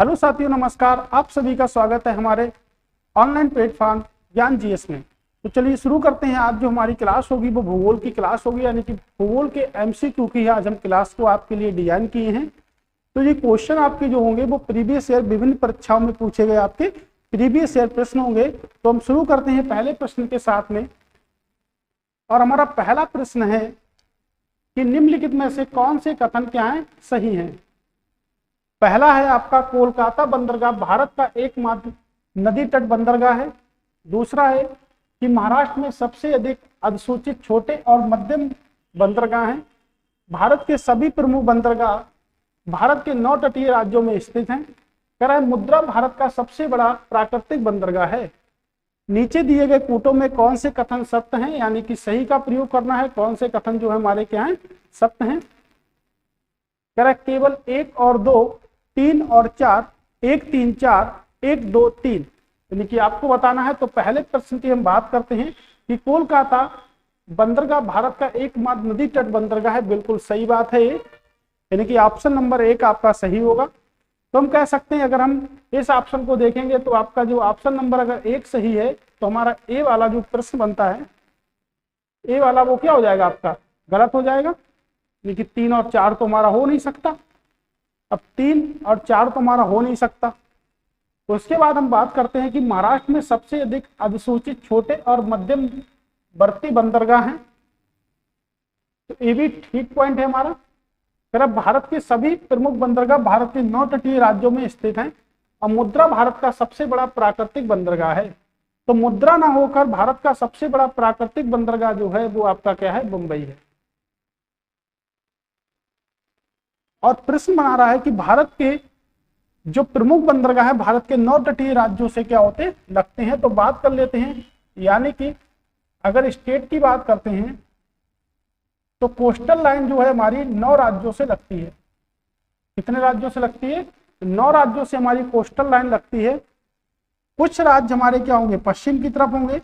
Hello साथियों, नमस्कार। आप सभी का स्वागत है हमारे ऑनलाइन प्लेटफॉर्म ज्ञान जीएस में। तो चलिए शुरू करते हैं। आज जो हमारी क्लास होगी वो भूगोल की क्लास होगी, यानी कि भूगोल के एमसीक्यू की आज हम क्लास को आपके लिए डिजाइन किए हैं। तो ये क्वेश्चन आपके जो होंगे वो प्रीवियस ईयर विभिन्न परीक्षाओं में पूछे गए आपके प्रीवियस ईयर प्रश्न होंगे। तो हम शुरू करते हैं पहले प्रश्न के साथ में। और हमारा पहला प्रश्न है कि निम्नलिखित में से कौन से कथन क्या है सही हैं। पहला है आपका कोलकाता बंदरगाह भारत का एकमात्र नदी तट बंदरगाह है। दूसरा है कि महाराष्ट्र में सबसे अधिक अधिसूचित छोटे और मध्यम बंदरगाह हैं। भारत के सभी प्रमुख बंदरगाह भारत के 9 तटीय राज्यों में स्थित हैं। कह रहा है मुद्रा भारत का सबसे बड़ा प्राकृतिक बंदरगाह है। नीचे दिए गए कूटों में कौन से कथन सत्य हैं, यानी कि सही का प्रयोग करना है। कौन से कथन जो है हमारे क्या हैं सत्य हैं। कह रहा है केवल 1 और 2, 3 और 4, 1 3 4, 1 2 3, यानी कि आपको बताना है। तो पहले प्रश्न की हम बात करते हैं कि कोलकाता बंदरगाह भारत का एकमात्र नदी तट बंदरगाह है। बिल्कुल सही बात है ये, यानी कि ऑप्शन नंबर 1 आपका सही होगा। तो हम कह सकते हैं अगर हम इस ऑप्शन को देखेंगे तो आपका जो ऑप्शन नंबर अगर 1 सही है तो हमारा ए वाला जो प्रश्न बनता है, ए वाला वो क्या हो जाएगा आपका गलत हो जाएगा। यानी कि 3 और 4 तो हमारा हो नहीं सकता। अब 3 और 4 तो हमारा हो नहीं सकता। तो उसके बाद हम बात करते हैं कि महाराष्ट्र में सबसे अधिक अधिसूचित छोटे और मध्यम वर्ती बंदरगाह हैं। तो ये भी ठीक पॉइंट है हमारा। फिर अब भारत के सभी प्रमुख बंदरगाह भारत के 9 तटीय राज्यों में स्थित हैं और मुद्रा भारत का सबसे बड़ा प्राकृतिक बंदरगाह है। तो मुद्रा ना होकर भारत का सबसे बड़ा प्राकृतिक बंदरगाह जो है वो आपका क्या है मुंबई है। और प्रश्न बना रहा है कि भारत के जो प्रमुख बंदरगाह है भारत के 9 तटीय राज्यों से क्या होते लगते हैं। तो बात कर लेते हैं, यानी कि अगर स्टेट की बात करते हैं तो कोस्टल लाइन जो है हमारी 9 राज्यों से लगती है। कितने राज्यों से लगती है? 9 राज्यों से हमारी कोस्टल लाइन लगती है। कुछ राज्य हमारे क्या होंगे पश्चिम की तरफ होंगे,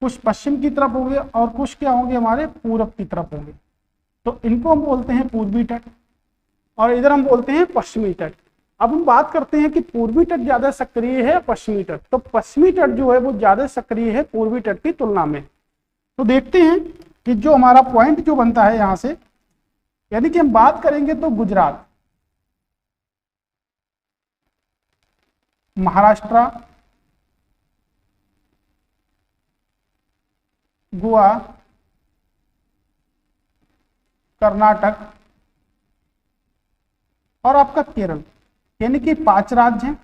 कुछ पश्चिम की तरफ होंगे और कुछ क्या होंगे हमारे पूरब की तरफ होंगे। तो इनको हम बोलते हैं पूर्वी तट और इधर हम बोलते हैं पश्चिमी तट। अब हम बात करते हैं कि पूर्वी तट ज्यादा सक्रिय है पश्चिमी तट। तो पश्चिमी तट जो है वो ज्यादा सक्रिय है पूर्वी तट की तुलना में। तो देखते हैं कि जो हमारा पॉइंट जो बनता है यहां से, यानी कि हम बात करेंगे तो गुजरात, महाराष्ट्र, गोवा, कर्नाटक और आपका केरल, यानी कि 5 राज्य हैं।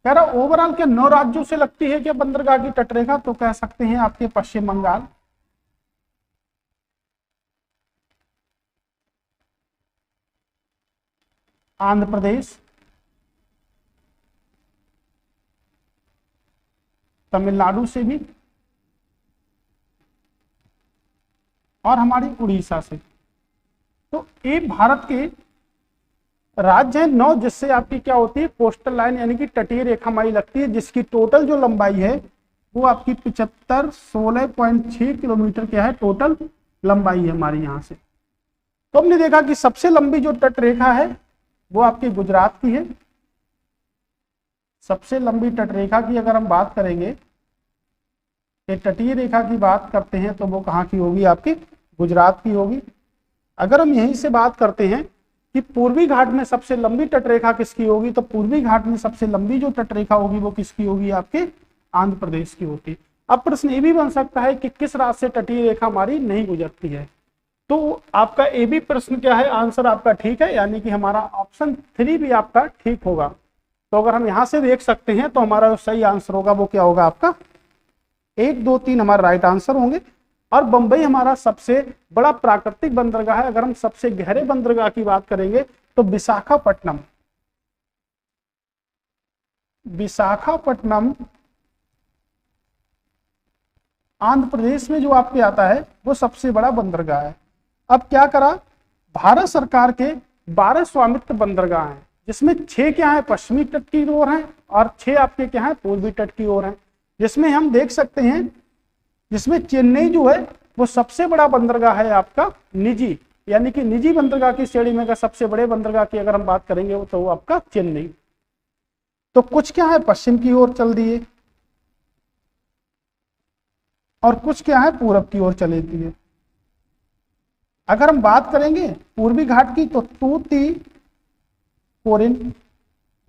कह रहा ओवरऑल क्या 9 राज्यों से लगती है क्या बंदरगाह की तटरेखा? तो कह सकते हैं आपके पश्चिम बंगाल, आंध्र प्रदेश, तमिलनाडु से भी और हमारी उड़ीसा से। तो ये भारत के राज्य है 9 जिससे आपकी क्या होती है कोस्टल लाइन, यानी कि तटीय रेखा हमारी लगती है, जिसकी टोटल जो लंबाई है वो आपकी 75-16.6 किलोमीटर क्या है टोटल लंबाई है हमारी यहां से। तो हमने देखा कि सबसे लंबी जो तट रेखा है वो आपके गुजरात की है। सबसे लंबी तट रेखा की अगर हम बात करेंगे, तटीय रेखा की बात करते हैं तो वो कहाँ की होगी आपकी गुजरात की होगी। अगर हम यहीं से बात करते हैं कि पूर्वी घाट में सबसे लंबी तटरेखा किसकी होगी, तो पूर्वी घाट में सबसे लंबी जो तटरेखा होगी वो किसकी होगी आपके आंध्र प्रदेश की होती। अब प्रश्न ये भी बन सकता है कि किस राज्य से तटीय रेखा हमारी नहीं गुजरती है। तो आपका ए भी प्रश्न क्या है आंसर आपका ठीक है, यानी कि हमारा ऑप्शन 3 भी आपका ठीक होगा। तो अगर हम यहां से देख सकते हैं तो हमारा जो सही आंसर होगा वो क्या होगा आपका 1 2 3 हमारा राइट आंसर होंगे। और बंबई हमारा सबसे बड़ा प्राकृतिक बंदरगाह है। अगर हम सबसे गहरे बंदरगाह की बात करेंगे तो विशाखापट्टनम, आंध्र प्रदेश में जो आपके आता है वो सबसे बड़ा बंदरगाह है। अब क्या करा, भारत सरकार के 12 स्वामित्व बंदरगाह हैं, जिसमें 6 क्या है पश्चिमी तट की ओर हैं और 6 आपके क्या है पूर्वी तट की ओर हैं। जिसमें हम देख सकते हैं जिसमें चेन्नई जो है वो सबसे बड़ा बंदरगाह है आपका निजी, यानी कि निजी बंदरगाह की श्रेणी में अगर सबसे बड़े बंदरगाह की अगर हम बात करेंगे तो वो आपका चेन्नई। तो कुछ क्या है पश्चिम की ओर चल दिए और कुछ क्या है पूरब की ओर चले दिए। अगर हम बात करेंगे पूर्वी घाट की तो तूतीकोरिन,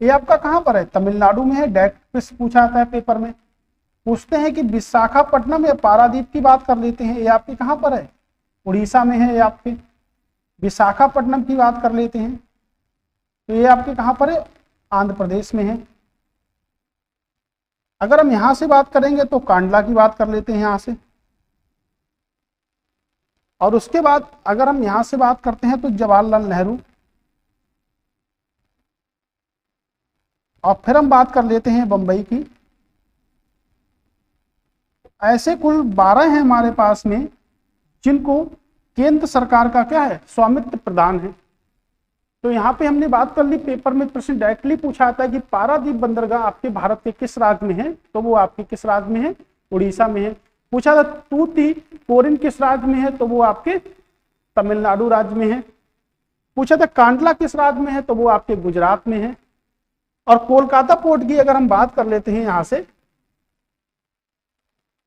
ये आपका कहां पर है, तमिलनाडु में है। डायरेक्ट पूछा जाता है पेपर में। पूछते हैं कि विशाखापट्टनम या पारादीप की बात कर लेते हैं, ये आपके कहां पर है, उड़ीसा में है। ये आपके विशाखापट्टनम की बात कर लेते हैं तो ये आपके कहां पर है, आंध्र प्रदेश में है। अगर हम यहां से बात करेंगे तो कांडला की बात कर लेते हैं यहां से। और उसके बाद अगर हम यहां से बात करते हैं तो जवाहरलाल नेहरू, और फिर हम बात कर लेते हैं बंबई की। ऐसे कुल 12 हैं हमारे पास में जिनको केंद्र सरकार का क्या है, स्वामित्व प्रदान है। तो यहाँ पे हमने बात कर ली, पेपर में प्रश्न डायरेक्टली पूछा आता है कि पारादीप बंदरगाह आपके भारत के किस राज्य में है, तो वो आपके किस राज्य में है, उड़ीसा में है। पूछा था तूतीकोरिन किस राज्य में है, तो वो आपके तमिलनाडु राज्य में है। पूछा था कांडला किस राज्य में है, तो वो आपके गुजरात में है। और कोलकाता पोर्ट की अगर हम बात कर लेते हैं यहां से,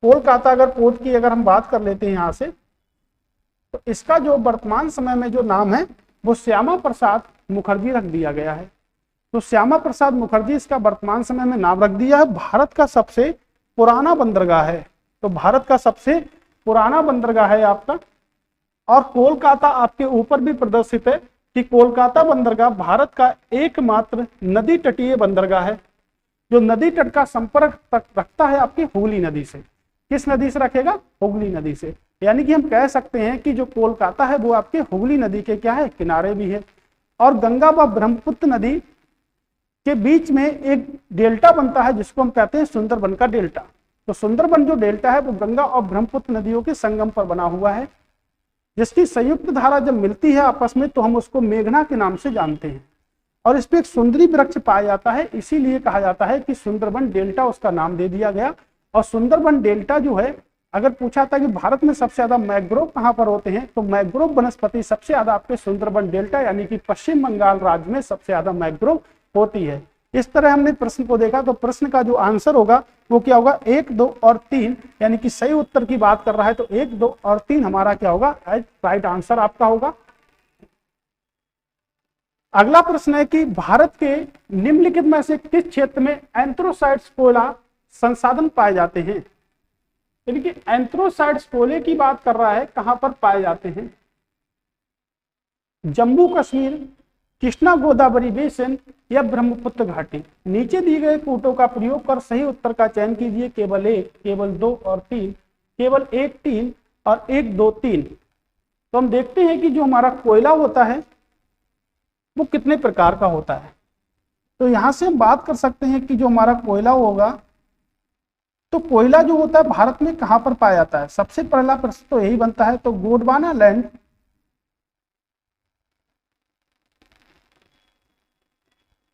कोलकाता अगर पोर्ट की अगर हम बात कर लेते हैं यहां से, तो इसका जो वर्तमान समय में जो नाम है वो श्यामा प्रसाद मुखर्जी रख दिया गया है। तो श्यामा प्रसाद मुखर्जी इसका वर्तमान समय में नाम रख दिया है। भारत का सबसे पुराना बंदरगाह है, तो भारत का सबसे पुराना बंदरगाह है आपका। और कोलकाता आपके ऊपर भी प्रदर्शित है कि कोलकाता बंदरगाह भारत का एकमात्र नदी तटीय बंदरगाह है जो नदी तट का संपर्क तक रखता है आपकी हुगली नदी से। किस नदी से रखेगा, हुगली नदी से। यानी कि हम कह सकते हैं कि जो कोलकाता है वो आपके हुगली नदी के क्या है, किनारे भी है। और गंगा व ब्रह्मपुत्र नदी के बीच में एक डेल्टा बनता है जिसको हम कहते हैं सुंदरबन का डेल्टा। तो सुंदरबन जो डेल्टा है वो गंगा और ब्रह्मपुत्र नदियों के संगम पर बना हुआ है, जिसकी संयुक्त धारा जब मिलती है आपस में तो हम उसको मेघना के नाम से जानते हैं। और इस पे एक सुंदरी वृक्ष पाया जाता है, इसीलिए कहा जाता है कि सुंदरबन डेल्टा उसका नाम दे दिया गया। और सुंदरबन डेल्टा जो है, अगर पूछा था कि भारत में सबसे ज्यादा मैंग्रोव कहां पर होते हैं, तो मैंग्रोव वनस्पति सबसे ज्यादा आपके सुंदरबन डेल्टा यानी कि पश्चिम बंगाल राज्य में सबसे ज्यादा मैंग्रोव होती है। इस तरह हमने प्रश्न को देखा, तो प्रश्न का जो आंसर होगा वो क्या होगा, 1, 2 और 3, यानी कि सही उत्तर की बात कर रहा है तो 1, 2 और 3 हमारा क्या होगा, राइट आंसर आपका होगा। अगला प्रश्न है कि भारत के निम्नलिखित में से किस क्षेत्र में एंथ्रोसाइट्स कोयला संसाधन पाए जाते हैं। यानी कि एंथ्रोसाइट्स कोयले की बात कर रहा है, कहां पर पाए जाते हैं, जम्मू कश्मीर, कृष्णा गोदावरी बेसिन या ब्रह्मपुत्र घाटी। नीचे दिए गए कूटों का प्रयोग कर सही उत्तर का चयन कीजिए, केवल 1, केवल 2 और 3, केवल 1, 3 और 1, 2, 3। तो हम देखते हैं कि जो हमारा कोयला होता है वो कितने प्रकार का होता है। तो यहां से हम बात कर सकते हैं कि जो हमारा कोयला होगा, तो कोयला जो होता है भारत में कहां पर पाया जाता है। सबसे पहला प्रश्न तो यही बनता है, तो गोंडवाना लैंड,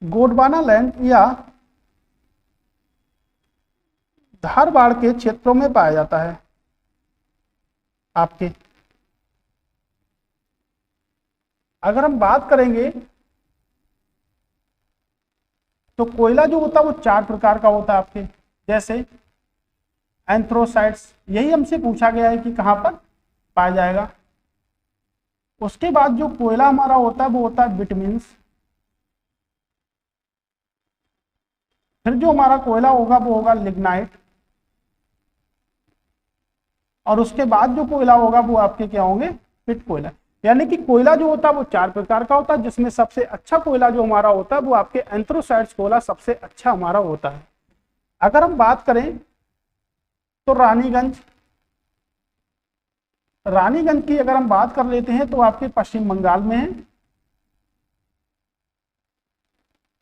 गोंडवाना लैंड या धारवाड़ के क्षेत्रों में पाया जाता है आपके। अगर हम बात करेंगे तो कोयला जो होता है वो 4 प्रकार का होता है आपके, जैसे एंथ्रोसाइट्स, यही हमसे पूछा गया है कि कहां पर पाया जाएगा। उसके बाद जो कोयला हमारा होता है वो होता है बिटमिन्स। फिर जो हमारा कोयला होगा वो होगा लिग्नाइट। और उसके बाद जो कोयला होगा वो आपके क्या होंगे, पिट कोयला। यानी कि कोयला जो होता है वो 4 प्रकार का होता है, जिसमें सबसे अच्छा कोयला जो हमारा होता है वो आपके एंथ्रोसाइट्स कोयला सबसे अच्छा हमारा होता है। अगर हम बात करें तो रानीगंज, रानीगंज की अगर हम बात कर लेते हैं तो आपके पश्चिम बंगाल में है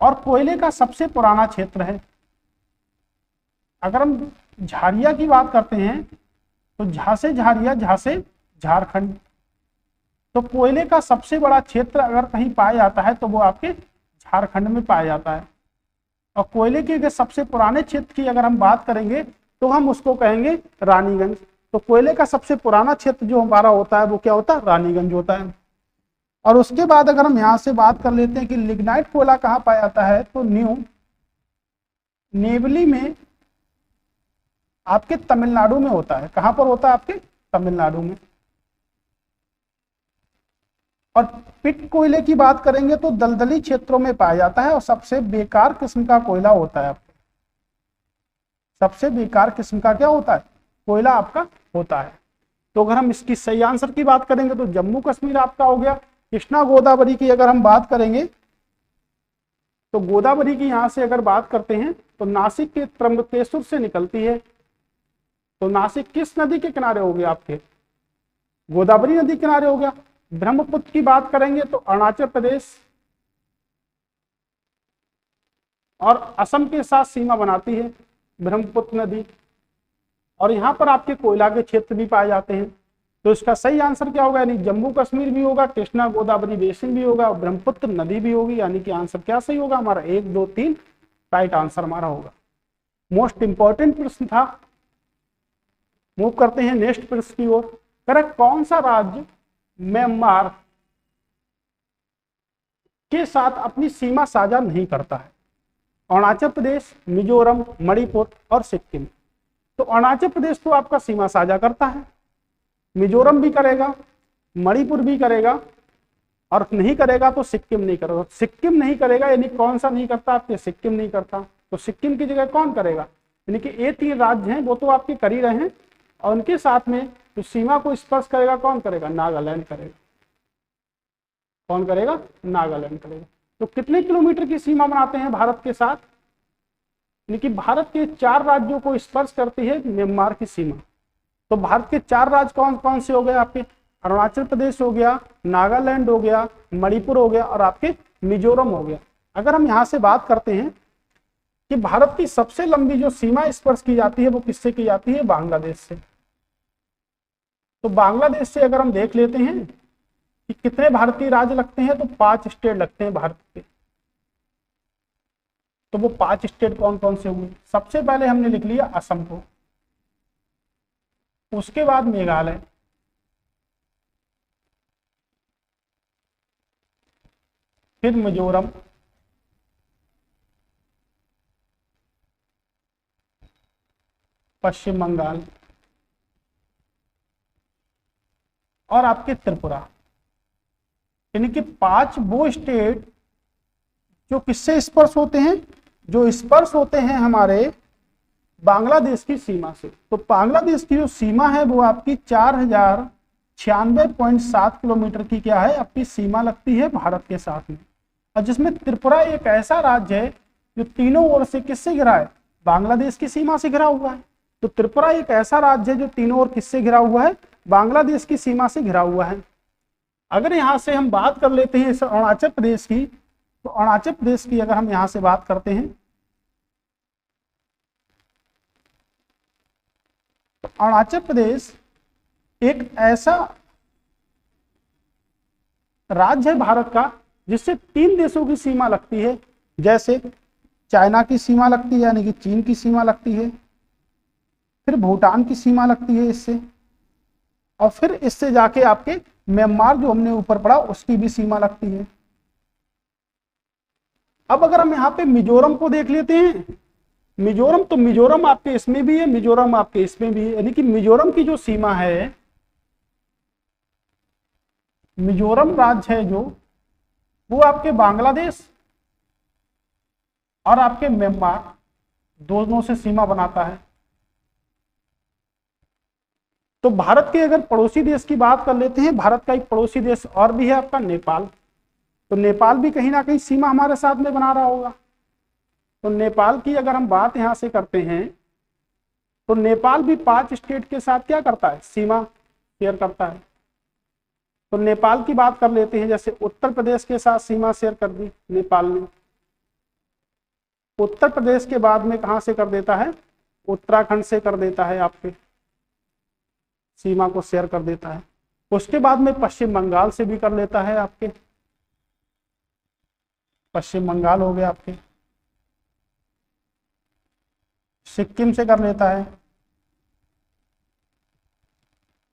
और कोयले का सबसे पुराना क्षेत्र है। अगर हम झारिया की बात करते हैं तो झांसे झारिया, झांसे झारखंड। तो कोयले का सबसे बड़ा क्षेत्र अगर कहीं पाया जाता है तो वो आपके झारखंड में पाया जाता है। और कोयले के सबसे पुराने क्षेत्र की अगर हम बात करेंगे तो हम उसको कहेंगे रानीगंज। तो कोयले का सबसे पुराना क्षेत्र जो हमारा होता है वो क्या होता है, रानीगंज होता है। और उसके बाद अगर हम यहाँ से बात कर लेते हैं कि लिग्नाइट कोयला कहाँ पाया जाता है, तो न्यू नेवली में आपके तमिलनाडु में होता है। कहां पर होता है? आपके तमिलनाडु में। और पिट कोयले की बात करेंगे तो दलदली क्षेत्रों में पाया जाता है और सबसे बेकार किस्म का कोयला होता है। आपके सबसे बेकार किस्म का क्या होता है? कोयला आपका होता है। तो अगर हम इसकी सही आंसर की बात करेंगे तो जम्मू कश्मीर आपका हो गया। कृष्णा गोदावरी की अगर हम बात करेंगे तो गोदावरी की यहां से अगर बात करते हैं तो नासिक के त्र्यंबकेश्वर से निकलती है। तो नासिक किस नदी के किनारे हो गया? आपके गोदावरी नदी किनारे हो गया। ब्रह्मपुत्र की बात करेंगे तो अरुणाचल प्रदेश और असम के साथ सीमा बनाती है ब्रह्मपुत्र नदी, और यहां पर आपके कोयला के क्षेत्र भी पाए जाते हैं। तो इसका सही आंसर क्या होगा? यानी जम्मू कश्मीर भी होगा, कृष्णा गोदावरी बेसिन भी होगा, और ब्रह्मपुत्र नदी भी होगी। यानी कि आंसर क्या सही होगा हमारा? 1, 2, 3 राइट आंसर हमारा होगा। मोस्ट इंपॉर्टेंट प्रश्न था। मूव करते हैं नेक्स्ट प्रश्न की ओर। करेक्ट कौन सा राज्य म्यांमार के साथ अपनी सीमा साझा नहीं करता है? अरुणाचल प्रदेश, मिजोरम, मणिपुर और सिक्किम। तो अरुणाचल प्रदेश तो आपका सीमा साझा करता है, मिजोरम भी करेगा, मणिपुर भी करेगा, और नहीं करेगा तो सिक्किम नहीं करेगा। सिक्किम नहीं करेगा यानी कौन सा नहीं करता? आपके सिक्किम नहीं करता। तो सिक्किम की जगह कौन करेगा? यानी कि ये 3 राज्य हैं वो तो आपके कर ही रहे हैं, और उनके साथ में जो सीमा को स्पर्श करेगा कौन करेगा? नागालैंड करेगा। कौन करेगा? नागालैंड करेगा। तो कितने किलोमीटर की सीमा बनाते हैं भारत के साथ? यानी कि भारत के 4 राज्यों को स्पर्श करती है म्यांमार की सीमा। तो भारत के 4 राज्य कौन कौन से हो गए? आपके अरुणाचल प्रदेश हो गया, नागालैंड हो गया, मणिपुर हो गया, और आपके मिजोरम हो गया। अगर हम यहाँ से बात करते हैं कि भारत की सबसे लंबी जो सीमा स्पर्श की जाती है वो किससे की जाती है? बांग्लादेश से। तो बांग्लादेश से अगर हम देख लेते हैं कि कितने भारतीय राज्य लगते हैं, तो 5 स्टेट लगते हैं भारत के। तो वो 5 स्टेट कौन कौन से हुए? सबसे पहले हमने लिख लिया असम को, उसके बाद मेघालय, फिर मिजोरम, पश्चिम बंगाल और आपके त्रिपुरा। यानी कि 5 वो स्टेट जो किससे स्पर्श होते हैं? जो स्पर्श होते हैं हमारे बांग्लादेश की सीमा से। तो बांग्लादेश की जो सीमा है वो आपकी 4096.7 किलोमीटर की क्या है? आपकी सीमा लगती है भारत के साथ में। और जिसमें त्रिपुरा एक ऐसा राज्य है जो तीनों ओर से किससे घिरा है? बांग्लादेश की सीमा से घिरा हुआ है। तो त्रिपुरा एक ऐसा राज्य है जो तीनों ओर किससे घिरा हुआ है? बांग्लादेश की सीमा से घिरा हुआ है। अगर यहां से हम बात कर लेते हैं अरुणाचल प्रदेश की, तो अरुणाचल प्रदेश की अगर हम यहां से बात करते हैं तो अरुणाचल प्रदेश एक ऐसा राज्य है भारत का जिससे 3 देशों की सीमा लगती है। जैसे चाइना की सीमा लगती है, यानी कि चीन की सीमा लगती है, फिर भूटान की सीमा लगती है इससे, और फिर इससे जाके आपके म्यांमार जो हमने ऊपर पढ़ा उसकी भी सीमा लगती है। अब अगर हम यहाँ पे मिजोरम को देख लेते हैं, मिजोरम, तो मिजोरम आपके इसमें भी है, मिजोरम आपके इसमें भी है। यानी कि मिजोरम की जो सीमा है, मिजोरम राज्य है जो वो आपके बांग्लादेश और आपके म्यांमार दोनों से सीमा बनाता है। तो भारत के अगर पड़ोसी देश की बात कर लेते हैं, भारत का एक पड़ोसी देश और भी है आपका नेपाल। तो नेपाल भी कहीं ना कहीं सीमा हमारे साथ में बना रहा होगा। तो नेपाल की अगर हम बात यहां से करते हैं तो नेपाल भी 5 स्टेट के साथ क्या करता है? सीमा शेयर करता है। तो नेपाल की बात कर लेते हैं, जैसे उत्तर प्रदेश के साथ सीमा शेयर कर दी नेपाल ने। उत्तर प्रदेश के बाद में कहां से कर देता है? उत्तराखंड से कर देता है, आपके सीमा को शेयर कर देता है। उसके बाद में पश्चिम बंगाल से भी कर लेता है, आपके पश्चिम बंगाल हो गया, आपके सिक्किम से कर लेता है,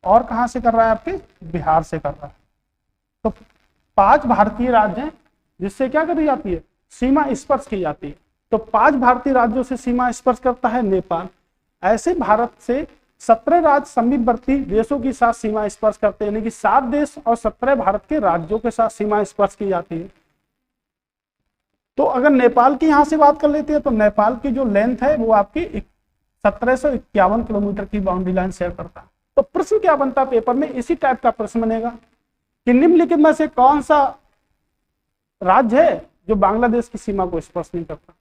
और कहां से कर रहा है? आपके बिहार से कर रहा है। तो 5 भारतीय राज्य हैं जिससे क्या करी जाती है, सीमा स्पर्श की जाती है। तो 5 भारतीय राज्यों से सीमा स्पर्श करता है नेपाल। ऐसे भारत से 17 राज्य समीपवर्ती देशों के साथ सीमा स्पर्श करते हैं, यानी कि 7 देश और 17 भारत के राज्यों के साथ सीमा स्पर्श की जाती है। तो अगर नेपाल की यहां से बात कर लेते हैं तो नेपाल की जो लेंथ है वो आपकी 1751 किलोमीटर की बाउंड्री लाइन शेयर करता है। तो प्रश्न क्या बनता है पेपर में, इसी टाइप का प्रश्न बनेगा कि निम्नलिखित में से कौन सा राज्य है जो बांग्लादेश की सीमा को स्पर्श नहीं करता,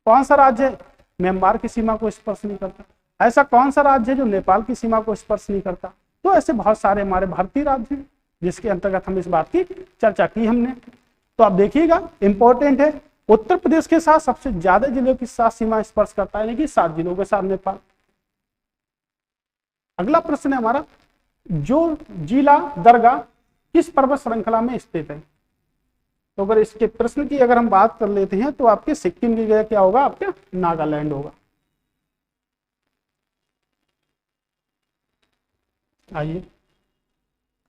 कौन सा राज्य है म्यांमार की सीमा को स्पर्श नहीं करता, ऐसा कौन सा राज्य है जो नेपाल की सीमा को स्पर्श नहीं करता। तो ऐसे बहुत सारे हमारे भारतीय राज्य हैं जिसके अंतर्गत हम इस बात की चर्चा की हमने। तो आप देखिएगा इंपॉर्टेंट है, उत्तर प्रदेश के साथ सबसे ज्यादा जिलों के साथ सीमा स्पर्श करता है, यानी कि 7 जिलों के साथ नेपाल। अगला प्रश्न है हमारा, जो जिला दरगाह किस पर्वत श्रृंखला में स्थित है। तो अगर इसके प्रश्न की अगर हम बात कर लेते हैं तो आपके सिक्किम की जगह क्या होगा, आपका नागालैंड होगा। आइए,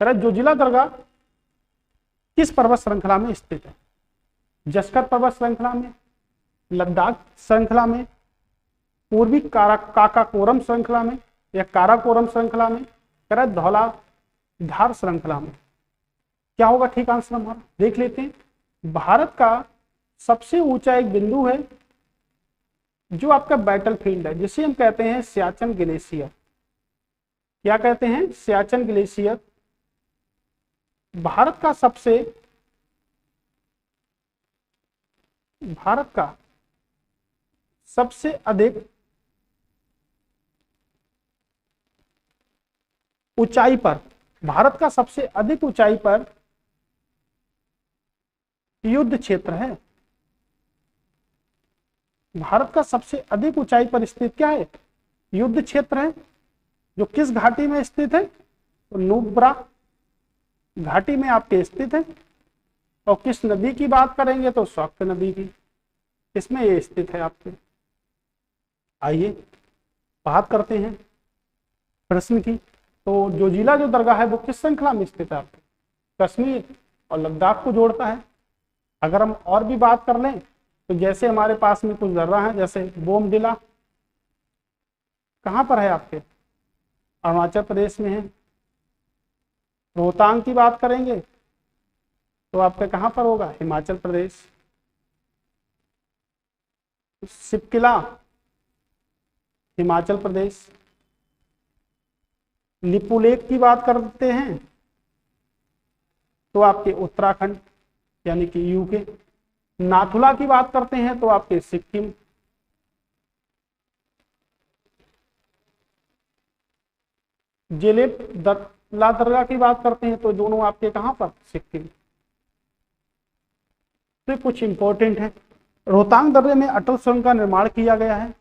जो जिला दरगाह किस पर्वत श्रृंखला में स्थित है, जस्कर पर्वत श्रृंखला में, लद्दाख श्रृंखला में, पूर्वी काराकोरम श्रृंखला में या काराकोरम श्रृंखला में, धौलाधार श्रृंखला में। क्या होगा ठीक आंसर हमारा, देख लेते हैं। भारत का सबसे ऊंचा एक बिंदु है जो आपका बैटलफील्ड है, जिसे हम कहते हैं सियाचिन ग्लेशियर। क्या कहते हैं, सियाचिन ग्लेशियर। भारत का सबसे अधिक ऊंचाई पर, भारत का सबसे अधिक ऊंचाई पर युद्ध क्षेत्र है। भारत का सबसे अधिक ऊंचाई पर स्थित क्या है, युद्ध क्षेत्र है, जो किस घाटी में स्थित है, तो नुब्रा घाटी में आपके स्थित है। और किस नदी की बात करेंगे तो स्वक्त नदी की, इसमें ये स्थित है आपके। आइए बात करते हैं प्रश्न की। तो जो जिला जो दरगाह है वो किस श्रृंखला में स्थित है, आपके कश्मीर और लद्दाख को जोड़ता है। अगर हम और भी बात कर लें तो जैसे हमारे पास में कुछ दर्रा है, जैसे बोमडिला कहाँ पर है, आपके अरुणाचल प्रदेश में है। रोहतांग की बात करेंगे तो आपका कहाँ पर होगा, हिमाचल प्रदेश। सिपकिला हिमाचल प्रदेश। लिपुलेख की बात करते हैं तो आपके उत्तराखंड यानी कि यूके। नाथुला की बात करते हैं तो आपके सिक्किम। जेलेब दर्ला दरगाह की बात करते हैं तो दोनों आपके कहां पर, सिक्किम। तो कुछ इंपॉर्टेंट है। रोहतांग दर्रे में अटल सुरंग का निर्माण किया गया है,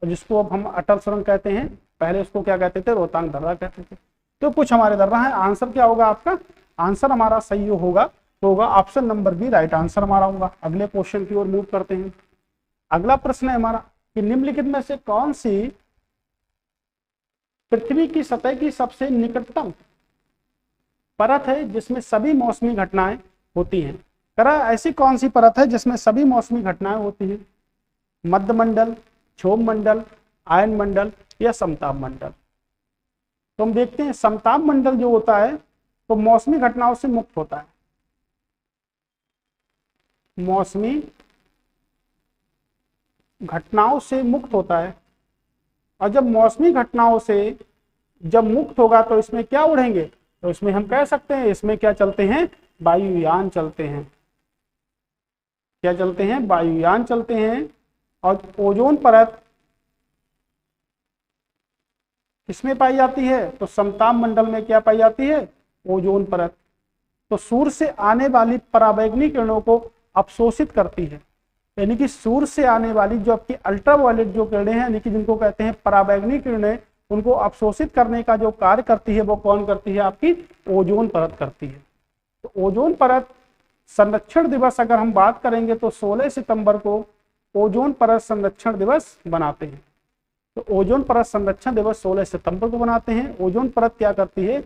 और जिसको अब हम अटल सुरंग कहते हैं, पहले उसको क्या कहते थे, रोहतांग दर्रा कहते थे। तो कुछ हमारे दर्रा है। आंसर क्या होगा आपका, आंसर हमारा सही होगा तो होगा option number B, right answer हमारा होगा। अगले क्वेश्चन की ओर मूव करते हैं। अगला प्रश्न है हमारा कि निम्नलिखित में से कौन सी पृथ्वी की सतह की सबसे निकटतम परत है जिसमें सभी मौसमी घटनाएं होती हैं। ऐसी कौन सी परत है जिसमें सभी मौसमी घटनाएं होती हैं, मध्यमंडल, क्षोभ मंडल, आयन मंडल या समताप मंडल। तो हम देखते हैं समताप मंडल जो होता है तो मौसमी घटनाओं से मुक्त होता है, मौसमी घटनाओं से मुक्त होता है। और जब मौसमी घटनाओं से जब मुक्त होगा तो इसमें क्या उड़ेंगे, तो इसमें हम कह सकते हैं इसमें क्या चलते हैं, वायुयान चलते हैं। क्या चलते हैं, वायुयान चलते हैं। और ओजोन परत किसमें पाई जाती है, तो समताप मंडल में क्या पाई जाती है, ओजोन परत। तो सूर्य से आने वाली पराबैंगनी किरणों को अवशोषित करती है, यानी कि सूर्य से आने वाली जो आपकी अल्ट्रावायलेट जो किरणें हैं, यानी कि जिनको कहते हैं पराबैंगनी किरणें, उनको अवशोषित करने का जो कार्य करती है वो कौन करती है, आपकी ओजोन परत करती है। तो ओजोन परत संरक्षण दिवस अगर हम बात करेंगे तो 16 सितंबर को ओजोन परत संरक्षण दिवस बनाते हैं। तो ओजोन परत संरक्षण दिवस 16 सितंबर को बनाते हैं। ओजोन परत क्या करती है,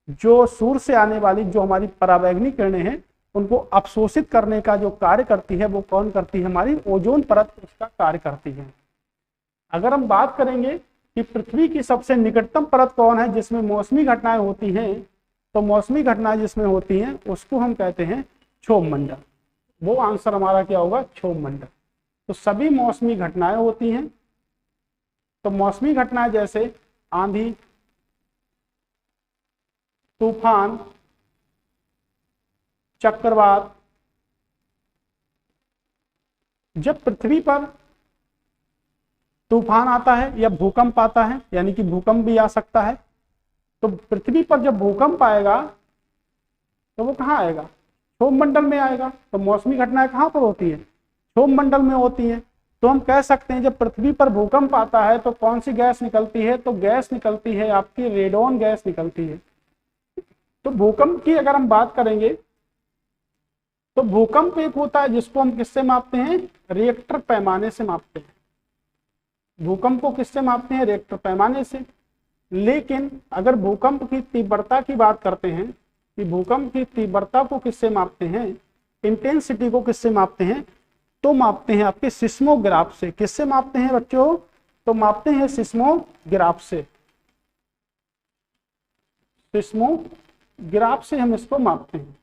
जो सूर्य से आने वाली जो हमारी पराबैंगनी किरणें हैं उनको अवशोषित करने का जो कार्य करती है वो कौन करती है, हमारी ओजोन परत उसका कार्य करती है। अगर हम बात करेंगे कि पृथ्वी की सबसे निकटतम परत कौन है जिसमें मौसमी घटनाएं होती हैं, तो मौसमी घटनाएं जिसमें होती हैं उसको हम कहते हैं क्षोभ मंडल। वो आंसर हमारा क्या होगा, क्षोभ मंडल। तो सभी मौसमी घटनाएं होती हैं। तो मौसमी घटनाएं जैसे आंधी, तूफान, चक्रवात, जब पृथ्वी पर तूफान आता है या भूकंप आता है, यानी कि भूकंप भी आ सकता है, तो पृथ्वी पर जब भूकंप आएगा तो वो कहाँ आएगा, क्षोभ मंडल में आएगा। तो मौसमी घटनाएं कहाँ पर होती है, क्षोभ मंडल में होती है। तो हम कह सकते हैं जब पृथ्वी पर भूकंप आता है तो कौन सी गैस निकलती है, तो गैस निकलती है आपकी रेडॉन गैस निकलती है। तो भूकंप की अगर हम बात करेंगे तो भूकंप एक होता है जिसको हम किससे मापते हैं, रिएक्टर पैमाने से मापते हैं। भूकंप को किससे मापते हैं, रिएक्टर पैमाने से। लेकिन अगर भूकंप की तीव्रता की बात करते हैं कि भूकंप की तीव्रता को किससे मापते हैं, इंटेंसिटी को किससे मापते हैं, तो मापते हैं आपके सिस्मोग्राफ से। किससे मापते हैं बच्चों, तो मापते हैं सिस्मोग्राफ से। सिस्मोग्राफ से हम इसको मापते हैं।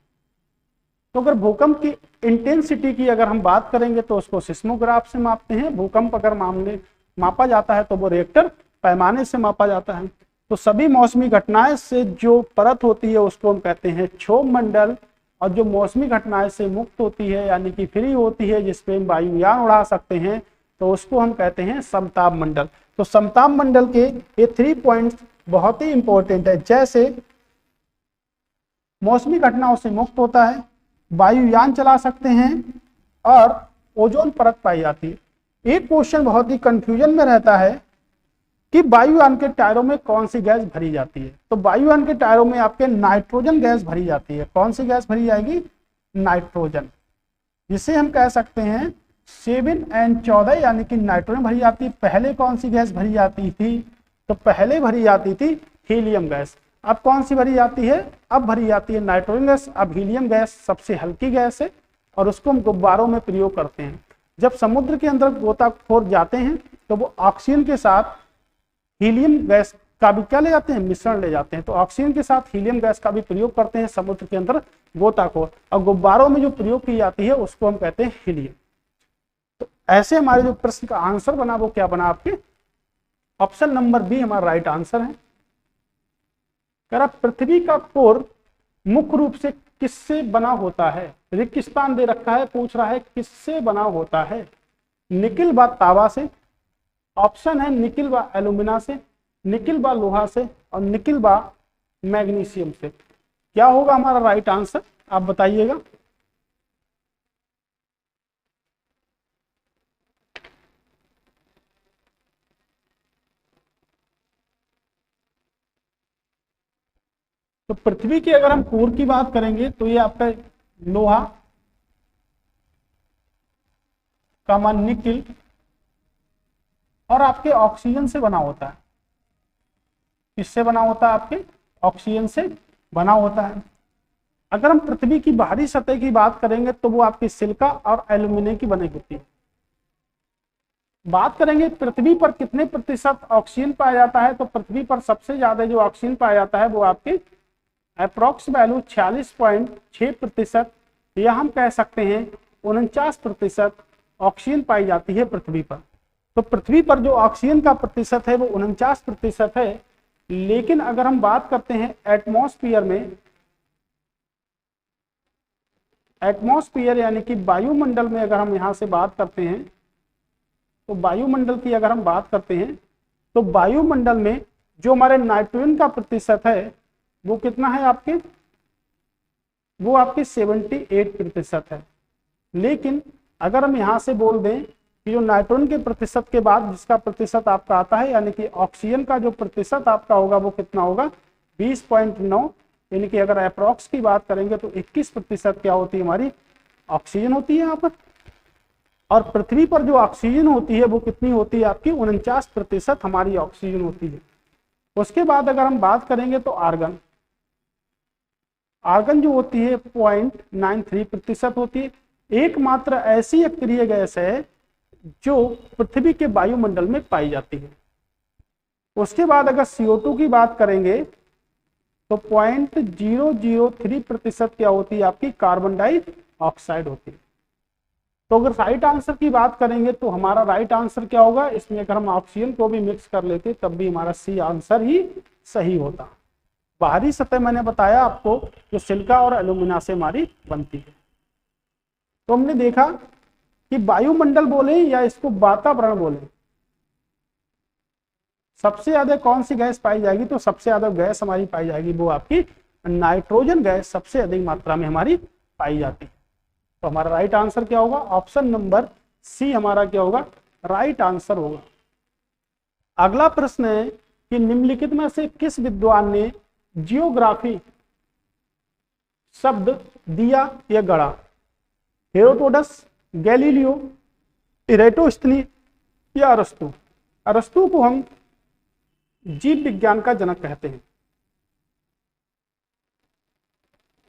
तो अगर भूकंप की इंटेंसिटी की अगर हम बात करेंगे तो उसको सिस्मोग्राफ से मापते हैं। भूकंप अगर मापा जाता है तो वो रिएक्टर पैमाने से मापा जाता है। तो सभी मौसमी घटनाएं से जो परत होती है उसको हम कहते हैं क्षोभ मंडल, और जो मौसमी घटनाएं से मुक्त होती है यानी कि फ्री होती है, जिसपे हम वायुयान उड़ा सकते हैं, तो उसको हम कहते हैं समताप मंडल। तो समताप मंडल के ये 3 पॉइंट्स बहुत ही इंपॉर्टेंट है। जैसे मौसमी घटनाओं से मुक्त होता है, वायुयान चला सकते हैं और ओजोन परत पाई जाती है। एक क्वेश्चन बहुत ही कंफ्यूजन में रहता है कि वायुयान के टायरों में कौन सी गैस भरी जाती है। तो वायुयान के टायरों में आपके नाइट्रोजन गैस भरी जाती है। कौन सी गैस भरी जाएगी, नाइट्रोजन, जिसे हम कह सकते हैं 7N14 यानी कि नाइट्रोजन भरी जाती है। पहले कौन सी गैस भरी जाती थी, तो पहले भरी जाती थी हीलियम गैस। अब कौन सी भरी जाती है, अब भरी जाती है नाइट्रोजन गैस। अब हीलियम गैस सबसे हल्की गैस है और उसको हम गुब्बारों में प्रयोग करते हैं। जब समुद्र के अंदर गोताखोर जाते हैं तो वो ऑक्सीजन के साथ हीलियम गैस का भी क्या ले जाते हैं, मिश्रण ले जाते हैं। तो ऑक्सीजन के साथ हीलियम गैस का भी प्रयोग करते हैं समुद्र के अंदर गोताखोर, और गुब्बारों में जो प्रयोग की जाती है उसको हम कहते हैं हीलियम। तो ऐसे हमारे जो प्रश्न का आंसर बना वो क्या बना, आपके ऑप्शन नंबर बी हमारा राइट आंसर है। पृथ्वी का कोर मुख्य रूप से किससे बना होता है, रेगिस्तान दे रखा है, पूछ रहा है किससे बना होता है, निकिल व तांबा से। ऑप्शन है निकिल व एल्यूमिना से, निकिल व लोहा से, और निकिल व मैग्नीशियम से। क्या होगा हमारा राइट आंसर, आप बताइएगा। तो पृथ्वी की अगर हम कोर की बात करेंगे तो ये आपका लोहा का निकिल और आपके ऑक्सीजन से बना होता है। किससे बना होता है, आपके ऑक्सीजन से बना होता है। अगर हम पृथ्वी की बाहरी सतह की बात करेंगे तो वो आपकी सिलिका और एल्यूमिनियम की बनी होती है। बात करेंगे पृथ्वी पर कितने प्रतिशत ऑक्सीजन पाया जाता है, तो पृथ्वी पर सबसे ज्यादा जो ऑक्सीजन पाया जाता है वो आपके अप्रोक्स वैल्यू 46.6%, या हम कह सकते हैं 49% ऑक्सीजन पाई जाती है पृथ्वी पर। तो पृथ्वी पर जो ऑक्सीजन का प्रतिशत है वो 49% है। लेकिन अगर हम बात करते हैं एटमॉस्फेयर में, एटमॉस्फेयर यानी कि वायुमंडल में अगर हम यहां से बात करते हैं, तो वायुमंडल की अगर हम बात करते हैं तो वायुमंडल में जो हमारे नाइट्रोजन का प्रतिशत है वो कितना है आपके, वो आपके 78% है। लेकिन अगर हम यहां से बोल दें कि जो नाइट्रोजन के प्रतिशत के बाद जिसका प्रतिशत आपका आता है यानी कि ऑक्सीजन का जो प्रतिशत आपका होगा वो कितना होगा, 20.9, यानी कि अगर अप्रॉक्स की बात करेंगे तो 21% क्या होती है, हमारी ऑक्सीजन होती है यहाँ पर। और पृथ्वी पर जो ऑक्सीजन होती है वो कितनी होती है आपकी, 49% हमारी ऑक्सीजन होती है। उसके बाद अगर हम बात करेंगे तो आर्गन, आर्गन जो होती है 0.93% होती है। एकमात्र ऐसी अक्रिय गैस है जो पृथ्वी के वायुमंडल में पाई जाती है। उसके बाद अगर CO2 की बात करेंगे तो 0.003% क्या होती है, आपकी कार्बन डाइऑक्साइड होती है। तो अगर राइट आंसर की बात करेंगे तो हमारा राइट आंसर क्या होगा, इसमें अगर हम ऑक्सीजन को भी मिक्स कर लेते तब भी हमारा सी आंसर ही सही होता। बाहरी सतह मैंने बताया आपको जो सिलिका और एल्यूमिना से हमारी बनती है। तो हमने देखा कि वायुमंडल बोले या इसको वातावरण बोले, सबसे ज्यादा कौन सी गैस पाई जाएगी, तो सबसे ज्यादा गैस हमारी पाई जाएगी वो आपकी नाइट्रोजन गैस सबसे अधिक मात्रा में हमारी पाई जाती है। तो हमारा राइट आंसर क्या होगा, ऑप्शन नंबर सी हमारा क्या होगा, राइट आंसर होगा। अगला प्रश्न है कि निम्नलिखित में से किस विद्वान ने जियोग्राफी शब्द दिया या गढ़ा? हेरोडोटस, गैलीलियो, इरेटोस्थनी या अरस्तु? अरस्तु को हम जीव विज्ञान का जनक कहते हैं।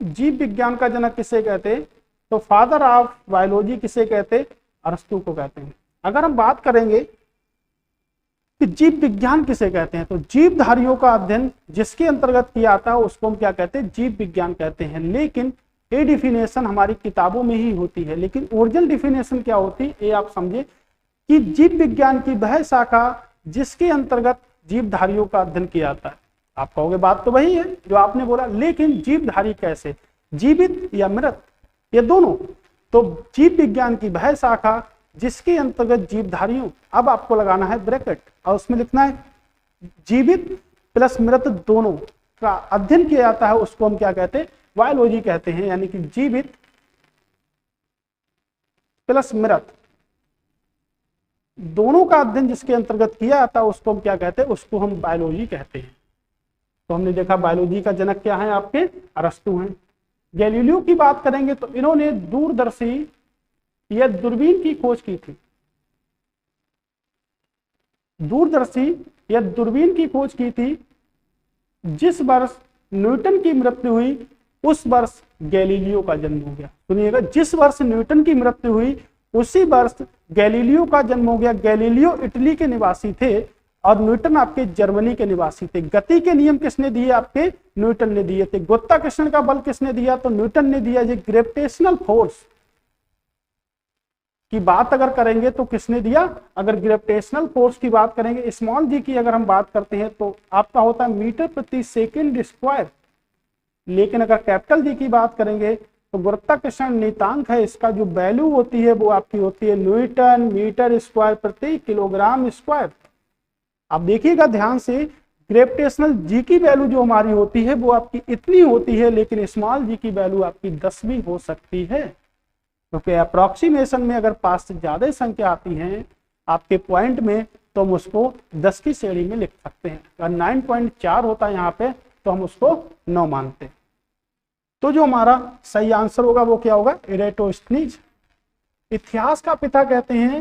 जीव विज्ञान का जनक किसे कहते हैं, तो फादर ऑफ बायोलॉजी किसे कहते हैं, अरस्तु को कहते हैं। अगर हम बात करेंगे कि जीव विज्ञान किसे कहते हैं, तो जीवधारियों का अध्ययन जिसके अंतर्गत किया जाता है उसको हम क्या कहते हैं, जीव विज्ञान कहते हैं। लेकिन ये डिफिनेशन हमारी किताबों में ही होती है, लेकिन ओरिजिनल डिफिनेशन क्या होती है ये आप समझे कि जीव विज्ञान की वह शाखा जिसके अंतर्गत जीवधारियों का अध्ययन किया जाता है। आप कहोगे बात तो वही है जो आपने बोला, लेकिन जीवधारी कैसे, जीवित या मृत, ये दोनों। तो जीव विज्ञान की वह शाखा जिसके अंतर्गत जीवधारियों, अब आपको लगाना है ब्रैकेट और उसमें लिखना है जीवित प्लस मृत दोनों का अध्ययन किया जाता है, उसको हम क्या कहते हैं, बायोलॉजी कहते हैं। यानी कि जीवित प्लस मृत दोनों का अध्ययन जिसके अंतर्गत किया जाता है उसको हम क्या कहते हैं, उसको हम बायोलॉजी कहते हैं। तो हमने देखा बायोलॉजी का जनक क्या है, आपके अरस्तु हैं। गैलीलियो की बात करेंगे तो इन्होंने दूरदर्शी या दूरबीन की खोज की थी। दूरदर्शी या दूरबीन की खोज की थी। जिस वर्ष न्यूटन की मृत्यु हुई उस वर्ष गैलीलियो का जन्म हो गया। सुनिएगा, जिस वर्ष न्यूटन की मृत्यु हुई उसी वर्ष गैलीलियो का जन्म हो गया। गैलीलियो इटली के निवासी थे और न्यूटन आपके जर्मनी के निवासी थे। गति के नियम किसने दिए, आपके न्यूटन ने दिए थे। गुरुत्वाकर्षण का बल किसने दिया, तो न्यूटन ने दिया। ये ग्रेविटेशनल फोर्स की बात अगर करेंगे तो किसने दिया, अगर ग्रेविटेशनल फोर्स की बात करेंगे, स्मॉल जी की अगर हम बात करते हैं तो आपका होता है मीटर प्रति सेकेंड स्क्वायर। लेकिन अगर कैपिटल जी की बात करेंगे तो गुरुत्वाकर्षण नियतांक है, इसका जो वैल्यू होती है वो आपकी होती है न्यूटन मीटर स्क्वायर प्रति किलोग्राम स्क्वायर। आप देखिएगा ध्यान से, ग्रेविटेशनल जी की वैल्यू जो हमारी होती है वो आपकी इतनी होती है, लेकिन स्मॉल जी की वैल्यू आपकी 10 भी हो सकती है। क्योंकि अप्रोक्सीमेशन में अगर 5 से ज्यादा संख्या आती है आपके पॉइंट में तो हम उसको 10 की श्रेणी में लिख सकते हैं। अगर 9.4 होता है यहाँ पे तो हम उसको 9 मानते हैं। तो जो हमारा सही आंसर होगा वो क्या होगा, इरेटोस्थनीज। इतिहास का पिता कहते हैं,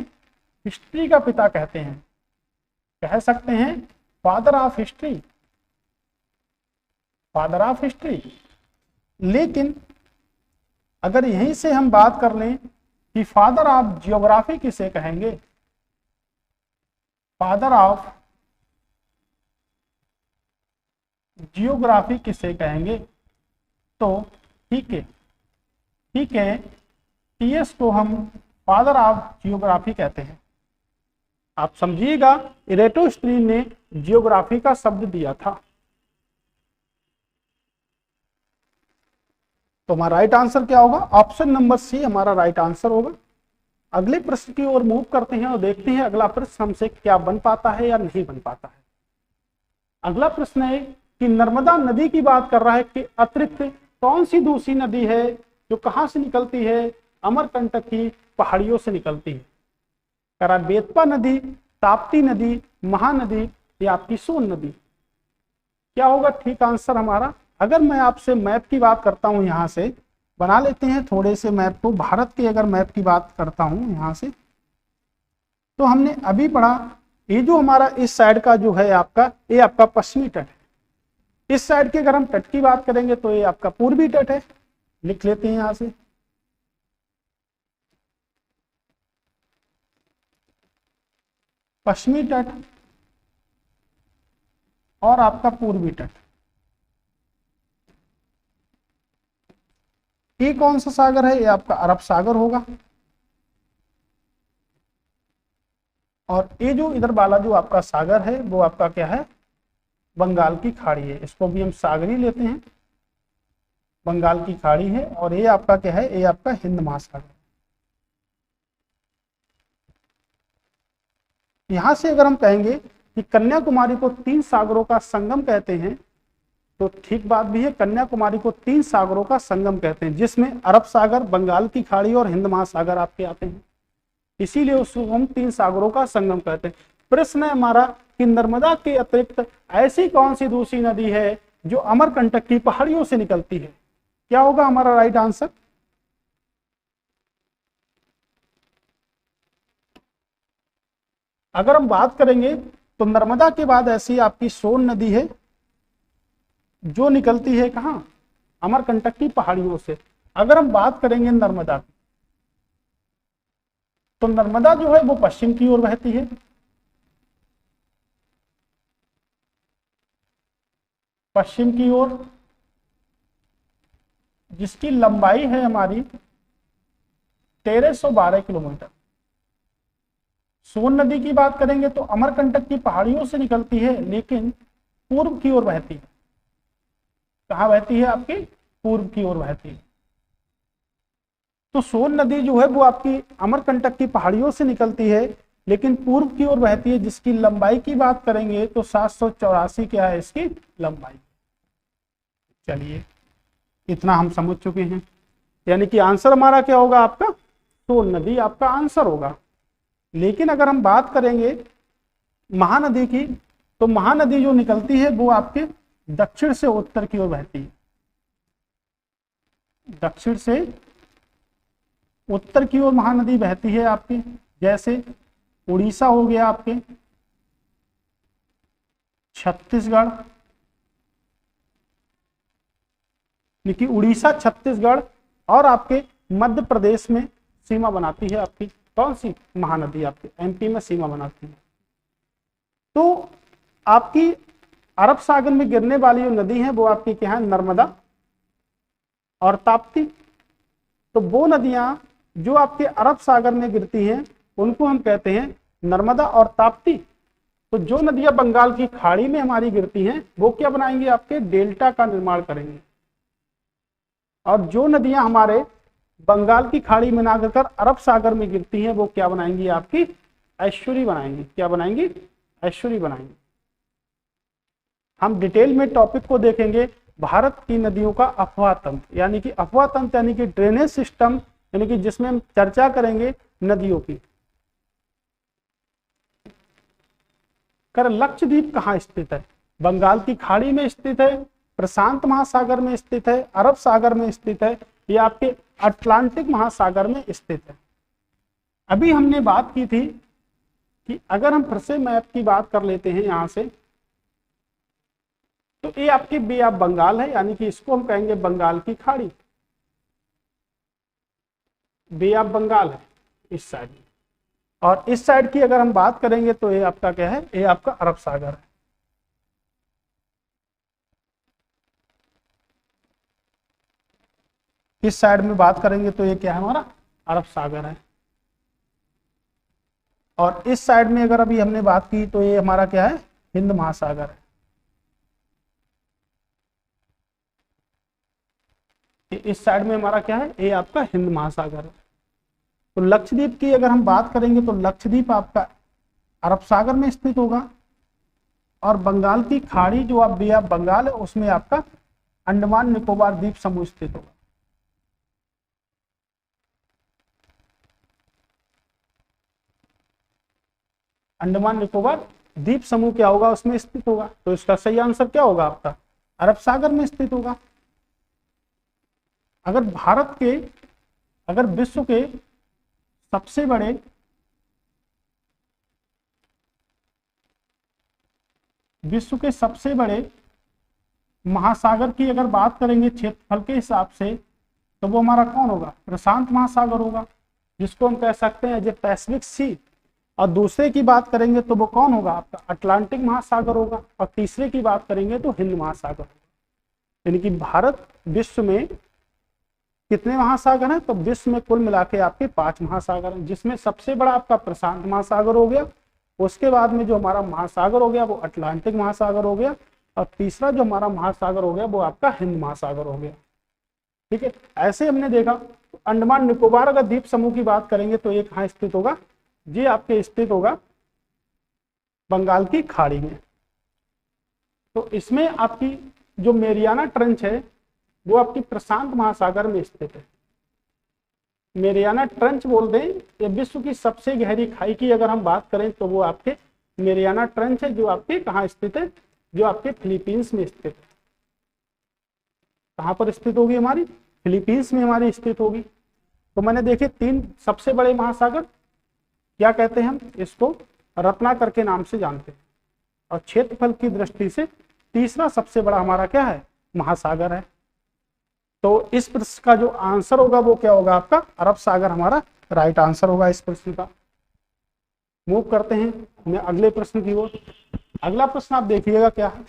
हिस्ट्री का पिता कहते हैं, कह सकते हैं father of history, father of history. लेकिन अगर यहीं से हम बात कर लें कि फादर ऑफ जियोग्राफी किसे कहेंगे, फादर ऑफ जियोग्राफी किसे कहेंगे, तो ठीक है टीएस को हम फादर ऑफ जियोग्राफी कहते हैं। आप समझिएगा, इरेटोस्थनीज ने जियोग्राफी का शब्द दिया था। तो हमारा राइट आंसर क्या होगा, ऑप्शन नंबर सी हमारा राइट आंसर होगा। अगले प्रश्न की ओर मूव करते हैं और देखते हैं अगला प्रश्न हमसे क्या बन पाता है या नहीं बन पाता है। अगला प्रश्न है कि नर्मदा नदी की बात कर रहा है कि अतिरिक्त कौन सी दूसरी नदी है जो कहां से निकलती है, अमरकंटक की पहाड़ियों से निकलती है। करा बेतवा नदी, ताप्ती नदी, महानदी या आपकी सोन नदी? क्या होगा ठीक आंसर हमारा? अगर मैं आपसे मैप की बात करता हूं, यहां से बना लेते हैं थोड़े से मैप को, भारत के अगर मैप की बात करता हूं यहां से, तो हमने अभी पढ़ा ये जो हमारा इस साइड का जो है आपका, ये आपका पश्चिमी तट है। इस साइड की अगर हम तट की बात करेंगे तो ये आपका पूर्वी तट है, लिख लेते हैं यहां से। पश्चिमी तट और आपका पूर्वी तट। ये कौन सा सागर है? ये आपका अरब सागर होगा। और ये जो इधर वाला जो आपका सागर है वो आपका क्या है? बंगाल की खाड़ी है। इसको भी हम सागर ही लेते हैं, बंगाल की खाड़ी है। और ये आपका क्या है? ये आपका हिंद महासागर। यहां से अगर हम कहेंगे कि कन्याकुमारी को 3 सागरों का संगम कहते हैं, तो ठीक बात भी है। कन्याकुमारी को 3 सागरों का संगम कहते हैं, जिसमें अरब सागर, बंगाल की खाड़ी और हिंद महासागर आपके आते हैं। इसीलिए उसको हम 3 सागरों का संगम कहते हैं। प्रश्न है हमारा कि नर्मदा के अतिरिक्त ऐसी कौन सी दूसरी नदी है जो अमरकंटक की पहाड़ियों से निकलती है? क्या होगा हमारा राइट आंसर? अगर हम बात करेंगे तो नर्मदा के बाद ऐसी आपकी सोन नदी है जो निकलती है कहां? अमरकंटक की पहाड़ियों से। अगर हम बात करेंगे नर्मदा की, तो नर्मदा जो है वो पश्चिम की ओर बहती है। पश्चिम की ओर, जिसकी लंबाई है हमारी 1312 किलोमीटर। सोन नदी की बात करेंगे तो अमरकंटक की पहाड़ियों से निकलती है, लेकिन पूर्व की ओर बहती है। कहां बहती है? आपकी पूर्व की ओर बहती है। तो सोन नदी जो है वो आपकी अमरकंटक की पहाड़ियों से निकलती है, लेकिन पूर्व की ओर बहती है। जिसकी लंबाई की बात करेंगे तो 784 क्या है इसकी लंबाई। चलिए, इतना हम समझ चुके हैं। यानी कि आंसर हमारा क्या होगा? आपका सोन नदी आपका आंसर होगा। लेकिन अगर हम बात करेंगे महानदी की, तो महानदी जो निकलती है वो आपके दक्षिण से उत्तर की ओर बहती है। दक्षिण से उत्तर की ओर महानदी बहती है आपकी। जैसे उड़ीसा हो गया, आपके छत्तीसगढ़, देखिए उड़ीसा, छत्तीसगढ़ और आपके मध्य प्रदेश में सीमा बनाती है आपकी कौन सी महानदी? आपके एमपी में सीमा बनाती है। तो आपकी अरब सागर में गिरने वाली जो नदी है वो आपकी क्या है? नर्मदा और ताप्ती। तो वो नदियां जो आपके अरब सागर में गिरती हैं उनको हम कहते हैं नर्मदा और ताप्ती। तो जो नदियां बंगाल की खाड़ी में हमारी गिरती हैं वो क्या बनाएंगे? आपके डेल्टा का निर्माण करेंगे। और जो नदियां हमारे बंगाल की खाड़ी में ना गिरकर अरब सागर में गिरती हैं वो क्या बनाएंगी? आपकी एस्चुरी बनाएंगी। क्या बनाएंगी? एस्चुरी बनाएंगी। हम डिटेल में टॉपिक को देखेंगे, भारत की नदियों का अफवाह तंत्र, यानी कि अफवाह तंत्र यानी कि ड्रेनेज सिस्टम, यानी कि जिसमें हम चर्चा करेंगे नदियों की। कर लक्षद्वीप कहाँ स्थित है? बंगाल की खाड़ी में स्थित है, प्रशांत महासागर में स्थित है, अरब सागर में स्थित है, या आपके अटलांटिक महासागर में स्थित है। अभी हमने बात की थी कि अगर हम फिर से मैप की बात कर लेते हैं यहां से, तो ये आपकी बे ऑफ बंगाल है, यानी कि इसको हम कहेंगे बंगाल की खाड़ी। बे ऑफ बंगाल है इस साइड में। और इस साइड की अगर हम बात करेंगे तो ये आपका क्या है? ये आपका अरब सागर है। इस साइड में बात करेंगे तो ये क्या है? हमारा अरब सागर है। और इस साइड में अगर अभी हमने बात की तो ये हमारा क्या है? हिंद महासागर है। इस साइड में हमारा क्या है? ये आपका हिंद महासागर है। तो लक्षद्वीप की अगर हम बात करेंगे तो लक्षद्वीप आपका अरब सागर में स्थित होगा। और बंगाल की खाड़ी जो आप बे ऑफ बंगाल है उसमें आपका अंडमान निकोबार द्वीप समूह स्थित होगा। अंडमान निकोबार द्वीप समूह क्या होगा? उसमें स्थित होगा। तो इसका सही आंसर क्या होगा? आपका अरब सागर में स्थित होगा। अगर भारत के, अगर विश्व के सबसे बड़े महासागर की अगर बात करेंगे क्षेत्रफल के हिसाब से तो वो हमारा कौन होगा, प्रशांत महासागर होगा, जिसको हम कह सकते हैं एज ए पैसिफिक सी। और दूसरे की बात करेंगे तो वो कौन होगा, आपका अटलांटिक महासागर होगा। और तीसरे की बात करेंगे तो हिंद महासागर होगा। यानी कि भारत विश्व में कितने महासागर हैं, तो विश्व में कुल मिला के आपके 5 महासागर हैं, जिसमें सबसे बड़ा आपका प्रशांत महासागर हो गया, उसके बाद में जो हमारा महासागर हो गया वो अटलांटिक महासागर हो गया, और तीसरा जो हमारा महासागर हो गया वो आपका हिंद महासागर हो गया। ठीक है, ऐसे हमने देखा। अंडमान निकोबार अगर द्वीप समूह की बात करेंगे तो ये कहाँ स्थित होगा, ये आपके स्थित होगा बंगाल की खाड़ी में। तो इसमें आपकी जो मेरियाना ट्रेंच है वो आपकी प्रशांत महासागर में स्थित है। मेरियाना ट्रेंच बोल दें, ये विश्व की सबसे गहरी खाई की अगर हम बात करें तो वो आपके मेरियाना ट्रेंच है, जो आपके कहाँ स्थित है, जो आपके फिलीपींस में स्थित है। कहाँ पर स्थित होगी हमारी, फिलीपींस में हमारी स्थित होगी। तो मैंने देखे 3 सबसे बड़े महासागर, क्या कहते हैं हम इसको, रत्नाकर के नाम से जानते हैं। और क्षेत्रफल की दृष्टि से तीसरा सबसे बड़ा हमारा क्या है, महासागर है। तो इस प्रश्न का जो आंसर होगा वो क्या होगा, आपका अरब सागर हमारा राइट आंसर होगा इस प्रश्न का। मूव करते हैं मैं अगले प्रश्न की ओर। अगला प्रश्न आप देखिएगा क्या है,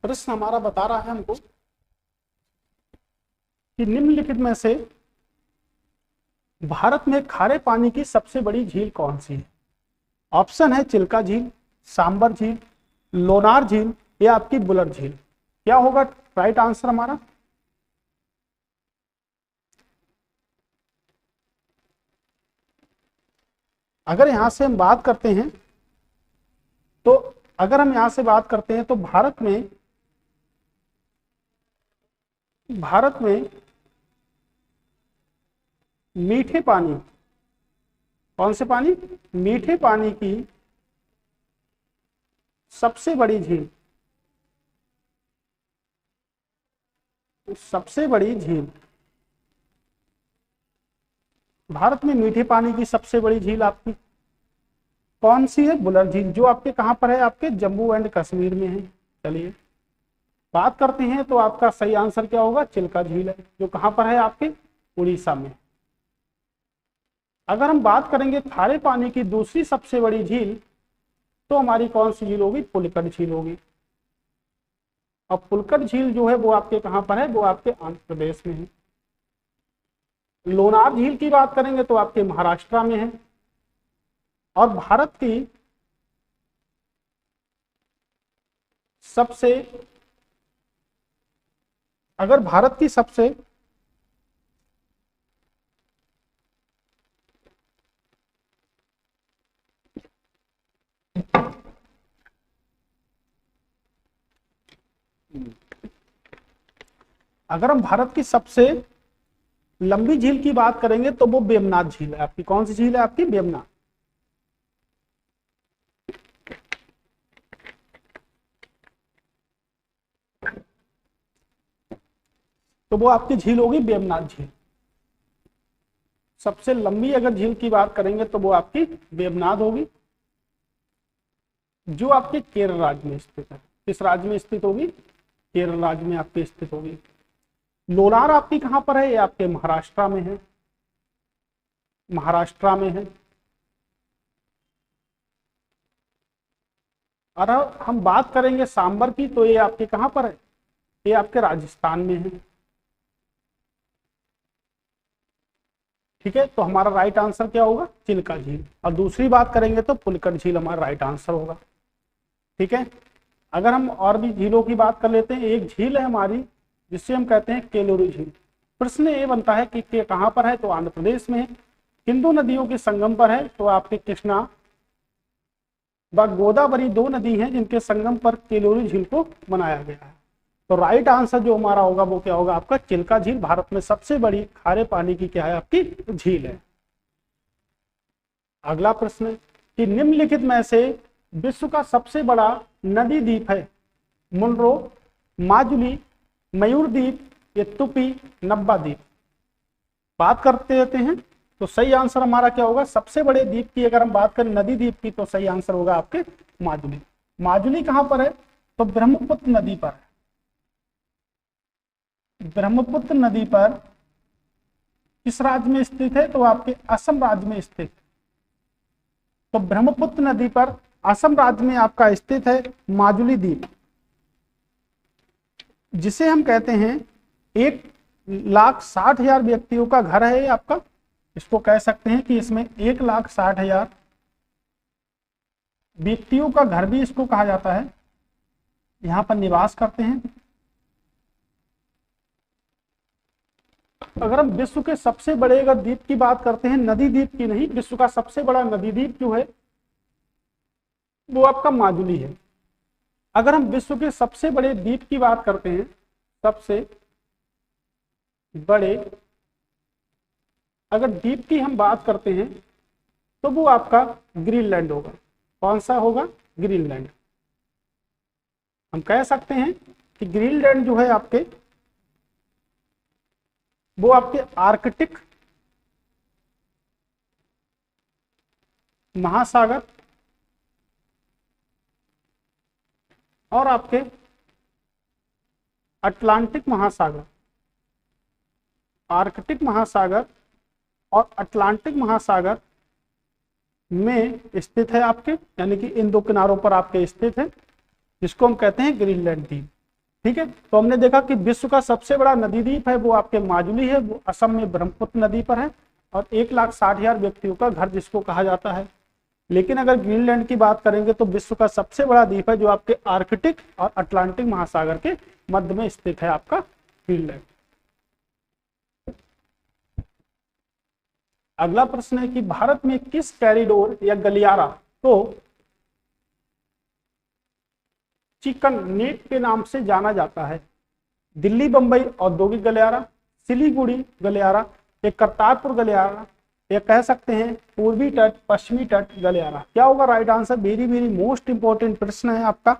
प्रश्न हमारा बता रहा है हमको कि निम्नलिखित में से भारत में खारे पानी की सबसे बड़ी झील कौन सी है। ऑप्शन है चिल्का झील, सांबर झील, लोनार झील या आपकी बुलर झील। क्या होगा राइट आंसर हमारा, अगर यहां से हम बात करते हैं तो अगर हम यहां से बात करते हैं तो भारत में मीठे पानी, कौन से पानी, मीठे पानी की सबसे बड़ी झील, भारत में मीठे पानी की सबसे बड़ी झील आपकी कौन सी है, बुलर झील, जो आपके कहां पर है, आपके जम्मू एंड कश्मीर में है। चलिए बात करते हैं तो आपका सही आंसर क्या होगा, चिल्का झील है, जो कहां पर है, आपके उड़ीसा में। अगर हम बात करेंगे खारे पानी की दूसरी सबसे बड़ी झील तो हमारी कौन सी झील होगी, पुलिकट झील होगी। और पुलिकट झील जो है वो आपके कहां पर है, वो आपके आंध्र प्रदेश में है। लोनार झील की बात करेंगे तो आपके महाराष्ट्र में है। और भारत की सबसे, अगर भारत की सबसे अगर हम भारत की सबसे लंबी झील की बात करेंगे तो वो वेमनाथ झील है आपकी। कौन सी झील है आपकी, वेमनाथ। तो वो आपकी झील होगी वेमनाथ झील। सबसे लंबी अगर झील की बात करेंगे तो वो आपकी वेमनाथ होगी, जो आपके केरल राज्य में स्थित है। किस राज्य में स्थित होगी, केरल राज्य में आपकी स्थित होगी। लोनार आपकी कहां पर है, ये आपके महाराष्ट्र में है, महाराष्ट्र में है। और हम बात करेंगे सांबर की तो ये आपके कहां पर है, ये आपके राजस्थान में है। ठीक है, तो हमारा राइट आंसर क्या होगा, चिल्का झील। और दूसरी बात करेंगे तो पुलिकट झील हमारा राइट आंसर होगा। ठीक है, अगर हम और भी झीलों की बात कर लेते हैं, एक झील है हमारी जिससे हम कहते हैं केलोरी झील। प्रश्न ये बनता है कि कहां पर है, तो आंध्र प्रदेश में है। हिंदू नदियों के संगम पर है, तो आपके कृष्णा व गोदावरी 2 नदी हैं जिनके संगम पर केलोरी झील को बनाया गया है। तो राइट आंसर जो हमारा होगा वो क्या होगा, आपका चिल्का झील भारत में सबसे बड़ी खारे पानी की क्या है, आपकी झील है। अगला प्रश्न कि निम्नलिखित में से विश्व का सबसे बड़ा नदी द्वीप है? मुनरो, माजुली, मयूर द्वीप या तुपी नब्बा द्वीप? बात करते रहते हैं तो सही आंसर हमारा क्या होगा? सबसे बड़े द्वीप की अगर हम बात करें नदी द्वीप की तो सही आंसर होगा आपके माजुली। माजुली कहां पर है? तो ब्रह्मपुत्र नदी पर है। ब्रह्मपुत्र नदी पर किस राज्य में स्थित है? तो आपके असम राज्य में स्थित। तो ब्रह्मपुत्र नदी पर असम राज्य में आपका स्थित है माजुली द्वीप, जिसे हम कहते हैं 1,60,000 व्यक्तियों का घर है आपका। इसको कह सकते हैं कि इसमें 1,60,000 व्यक्तियों का घर भी इसको कहा जाता है, यहां पर निवास करते हैं। अगर हम विश्व के सबसे बड़े अगर द्वीप की बात करते हैं, नदी द्वीप की नहीं, विश्व का सबसे बड़ा नदी द्वीप जो है वो आपका माजुली है। अगर हम विश्व के सबसे बड़े द्वीप की बात करते हैं, सबसे बड़े अगर द्वीप की हम बात करते हैं तो वो आपका ग्रीनलैंड होगा। कौन सा होगा? ग्रीनलैंड। हम कह सकते हैं कि ग्रीनलैंड जो है आपके वो आपके आर्कटिक महासागर और आपके अटलांटिक महासागर, आर्कटिक महासागर और अटलांटिक महासागर में स्थित है आपके, यानी कि इन दो किनारों पर आपके स्थित है, जिसको हम कहते हैं ग्रीनलैंड द्वीप। ठीक है, तो हमने देखा कि विश्व का सबसे बड़ा नदी द्वीप है वो आपके माजुली है, वो असम में ब्रह्मपुत्र नदी पर है और 1,60,000 व्यक्तियों का घर जिसको कहा जाता है। लेकिन अगर ग्रीनलैंड की बात करेंगे तो विश्व का सबसे बड़ा द्वीप है जो आपके आर्कटिक और अटलांटिक महासागर के मध्य में स्थित है आपका ग्रीनलैंड। अगला प्रश्न है कि भारत में किस कॉरिडोर या गलियारा को चिकन नेट के नाम से जाना जाता है? दिल्ली बंबई औद्योगिक गलियारा, सिलीगुड़ी गलियारा या करतारपुर गलियारा या कह सकते हैं पूर्वी तट पश्चिमी तट गलियारा? क्या होगा right answer? Very very most important प्रश्न है आपका।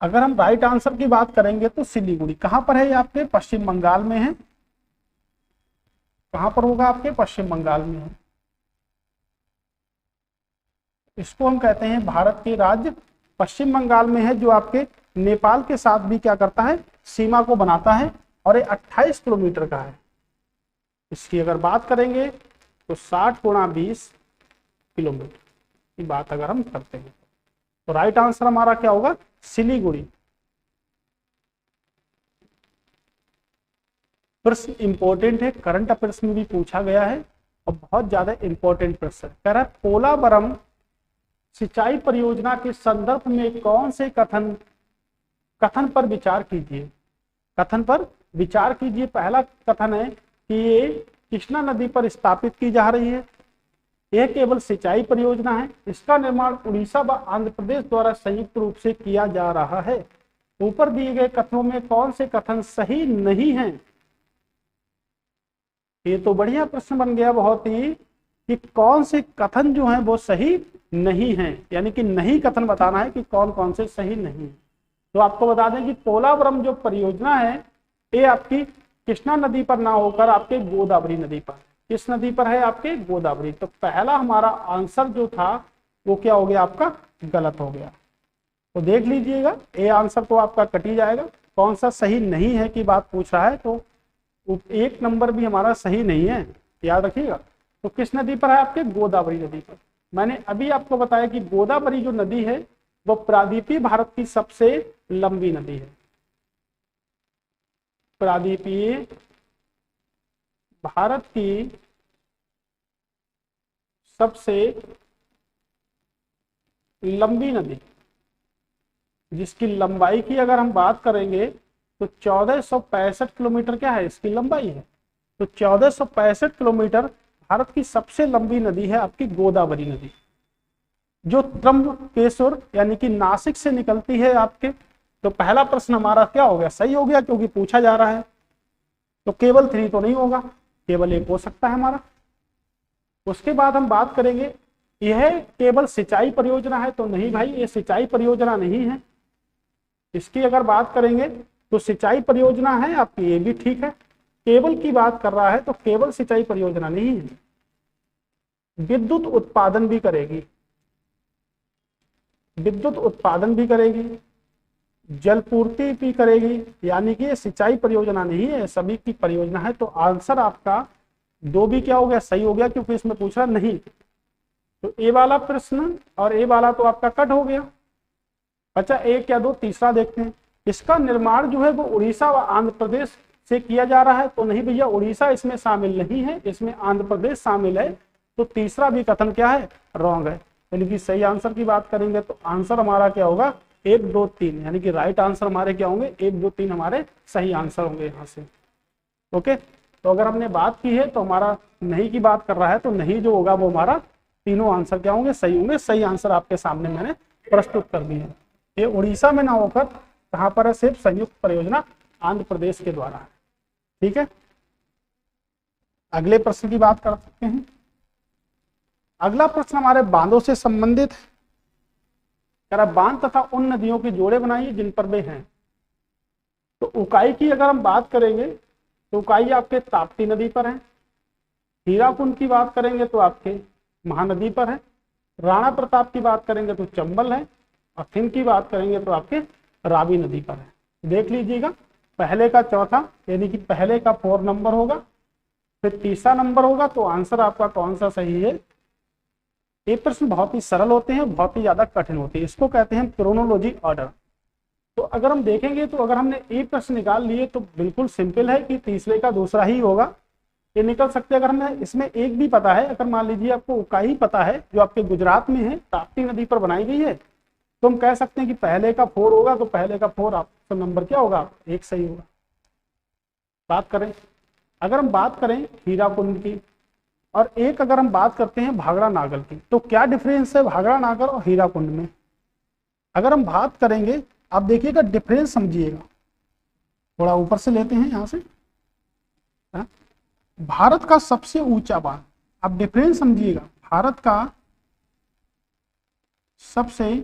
अगर हम राइट आंसर की बात करेंगे तो सिलीगुड़ी। कहां पर है ये? आपके पश्चिम बंगाल में है। कहां पर होगा? आपके पश्चिम बंगाल में है। इसको हम कहते हैं भारत के राज्य पश्चिम बंगाल में है, जो आपके नेपाल के साथ भी क्या करता है? सीमा को बनाता है और ये 28 किलोमीटर का है। इसकी अगर बात करेंगे तो 60 × 20 किलोमीटर की बात अगर हम करते हैं तो राइट आंसर हमारा क्या होगा? सिलीगुड़ी। प्रश्न इंपॉर्टेंट है, करंट अफेयर्स में भी पूछा गया है और बहुत ज्यादा इंपॉर्टेंट प्रश्न कह रहा है पोलावरम सिंचाई परियोजना के संदर्भ में कौन से कथन पर विचार कीजिए? कथन पर विचार कीजिए। पहला कथन है कि ये कृष्णा नदी पर स्थापित की जा रही है, यह केवल सिंचाई परियोजना है, इसका निर्माण उड़ीसा व आंध्र प्रदेश द्वारा संयुक्त रूप से किया जा रहा है। ऊपर दिए गए कथनों में कौन से कथन सही नहीं हैं? ये तो बढ़िया प्रश्न बन गया बहुत ही, कि कौन से कथन जो हैं वो सही नहीं हैं, यानी कि नहीं कथन बताना है कि कौन कौन से सही नहीं है। तो आपको बता दें कि पोलावरम जो परियोजना है ये आपकी कृष्णा नदी पर ना होकर आपके गोदावरी नदी पर। किस नदी पर है? आपके गोदावरी। तो पहला हमारा आंसर जो था वो क्या हो गया? आपका गलत हो गया। तो देख लीजिएगा, ये आंसर तो आपका कट ही जाएगा। कौन सा सही नहीं है की बात पूछ रहा है, तो 1 नंबर भी हमारा सही नहीं है, याद रखिएगा। तो किस नदी पर है? आपके गोदावरी नदी पर। मैंने अभी आपको बताया कि गोदावरी जो नदी है वो प्रायद्वीपीय भारत की सबसे लंबी नदी है। प्रायद्वीपीय भारत की सबसे लंबी नदी, जिसकी लंबाई की अगर हम बात करेंगे तो 1465 किलोमीटर क्या है इसकी लंबाई है। तो 1465 किलोमीटर भारत की सबसे लंबी नदी है आपकी गोदावरी नदी, जो त्र्यंबकेश्वर यानी कि नासिक से निकलती है आपके। तो पहला प्रश्न हमारा क्या हो गया? सही हो गया, क्योंकि पूछा जा रहा है। तो केवल 3 तो नहीं होगा, केवल 1 हो सकता है हमारा। उसके बाद हम बात करेंगे यह केवल सिंचाई परियोजना है, तो नहीं भाई, ये सिंचाई परियोजना नहीं है। इसकी अगर बात करेंगे तो सिंचाई परियोजना है आपकी, ये भी ठीक है। केवल की बात कर रहा है तो केवल सिंचाई परियोजना नहीं है, विद्युत उत्पादन भी करेगी, विद्युत उत्पादन भी करेगी, जलपूर्ति भी करेगी, यानी कि ये सिंचाई परियोजना नहीं है, सभी की परियोजना है। तो आंसर आपका 2 भी क्या हो गया, सही हो गया, क्योंकि इसमें पूछ रहा नहीं। तो ए वाला प्रश्न और ए वाला तो आपका कट हो गया। बचा 1 या 2, तीसरा देखते हैं। इसका निर्माण जो है वो उड़ीसा व आंध्र प्रदेश से किया जा रहा है, तो नहीं भैया, उड़ीसा इसमें शामिल नहीं है, इसमें आंध्र प्रदेश शामिल है। तो तीसरा भी कथन क्या है, रॉन्ग है। यानी कि सही आंसर की बात करेंगे तो आंसर हमारा क्या होगा, 1, 2, 3, यानी कि राइट आंसर हमारे क्या होंगे, 1, 2, 3 हमारे सही आंसर होंगे यहाँ से। ओके, तो अगर हमने बात की है तो हमारा नहीं की बात कर रहा है, तो नहीं जो होगा वो हमारा तीनों आंसर क्या होंगे, सही होंगे। सही आंसर आपके सामने मैंने प्रस्तुत कर दिए हैं। ये उड़ीसा में ना होकर कहां पर है, सिर्फ संयुक्त परियोजना आंध्र प्रदेश के द्वारा है। ठीक है, अगले प्रश्न की बात कर सकते हैं। अगला प्रश्न हमारे बांधों से संबंधित है। कह रहा बांध तथा उन नदियों के जोड़े बनाइए जिन पर वे हैं। तो उकाई की अगर हम बात करेंगे तो उकाई आपके ताप्ती नदी पर है। हीराकुंड की बात करेंगे तो आपके महानदी पर है। राणा प्रताप की बात करेंगे तो चंबल है। और थिन की बात करेंगे तो आपके रावी नदी पर है। देख लीजिएगा, पहले का चौथा यानी कि पहले का 4 नंबर होगा, फिर तीसरा नंबर होगा। तो आंसर आपका कौन सा सही है। ये प्रश्न बहुत ही सरल होते हैं, बहुत ही ज्यादा कठिन होते हैं, इसको कहते हैं क्रोनोलॉजी ऑर्डर। तो अगर हम देखेंगे तो अगर हमने ये प्रश्न निकाल लिए तो बिल्कुल सिंपल है कि तीसरे का दूसरा ही होगा, ये निकल सकते हैं। अगर हमें इसमें एक भी पता है, अगर मान लीजिए आपको उकाई पता है जो आपके गुजरात में है, ताप्ती नदी पर बनाई गई है, तो हम कह सकते हैं कि पहले का 4 होगा, तो पहले का 4 ऑप्शन नंबर क्या होगा, 1 सही होगा। बात करें, अगर हम बात करें हीराकुंड की और एक अगर हम बात करते हैं भागड़ा नागल की, तो क्या डिफरेंस है भागड़ा नागल और हीराकुंड में। अगर हम बात करेंगे, आप देखिएगा डिफरेंस समझिएगा, थोड़ा ऊपर से लेते हैं यहां से। भारत का सबसे ऊंचा बांध, आप डिफरेंस समझिएगा, भारत का सबसे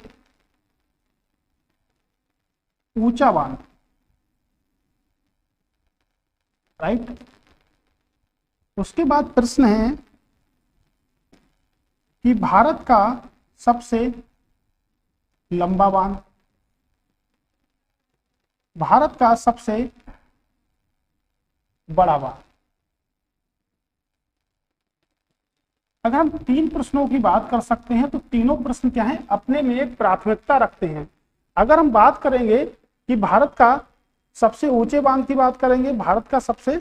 ऊंचा बांध, राइट। उसके बाद प्रश्न है कि भारत का सबसे लंबा बांध, भारत का सबसे बड़ा बांध। अगर हम 3 प्रश्नों की बात कर सकते हैं तो तीनों प्रश्न क्या हैं, अपने में एक प्राथमिकता रखते हैं। अगर हम बात करेंगे कि भारत का सबसे ऊंचे बांध की बात करेंगे, भारत का सबसे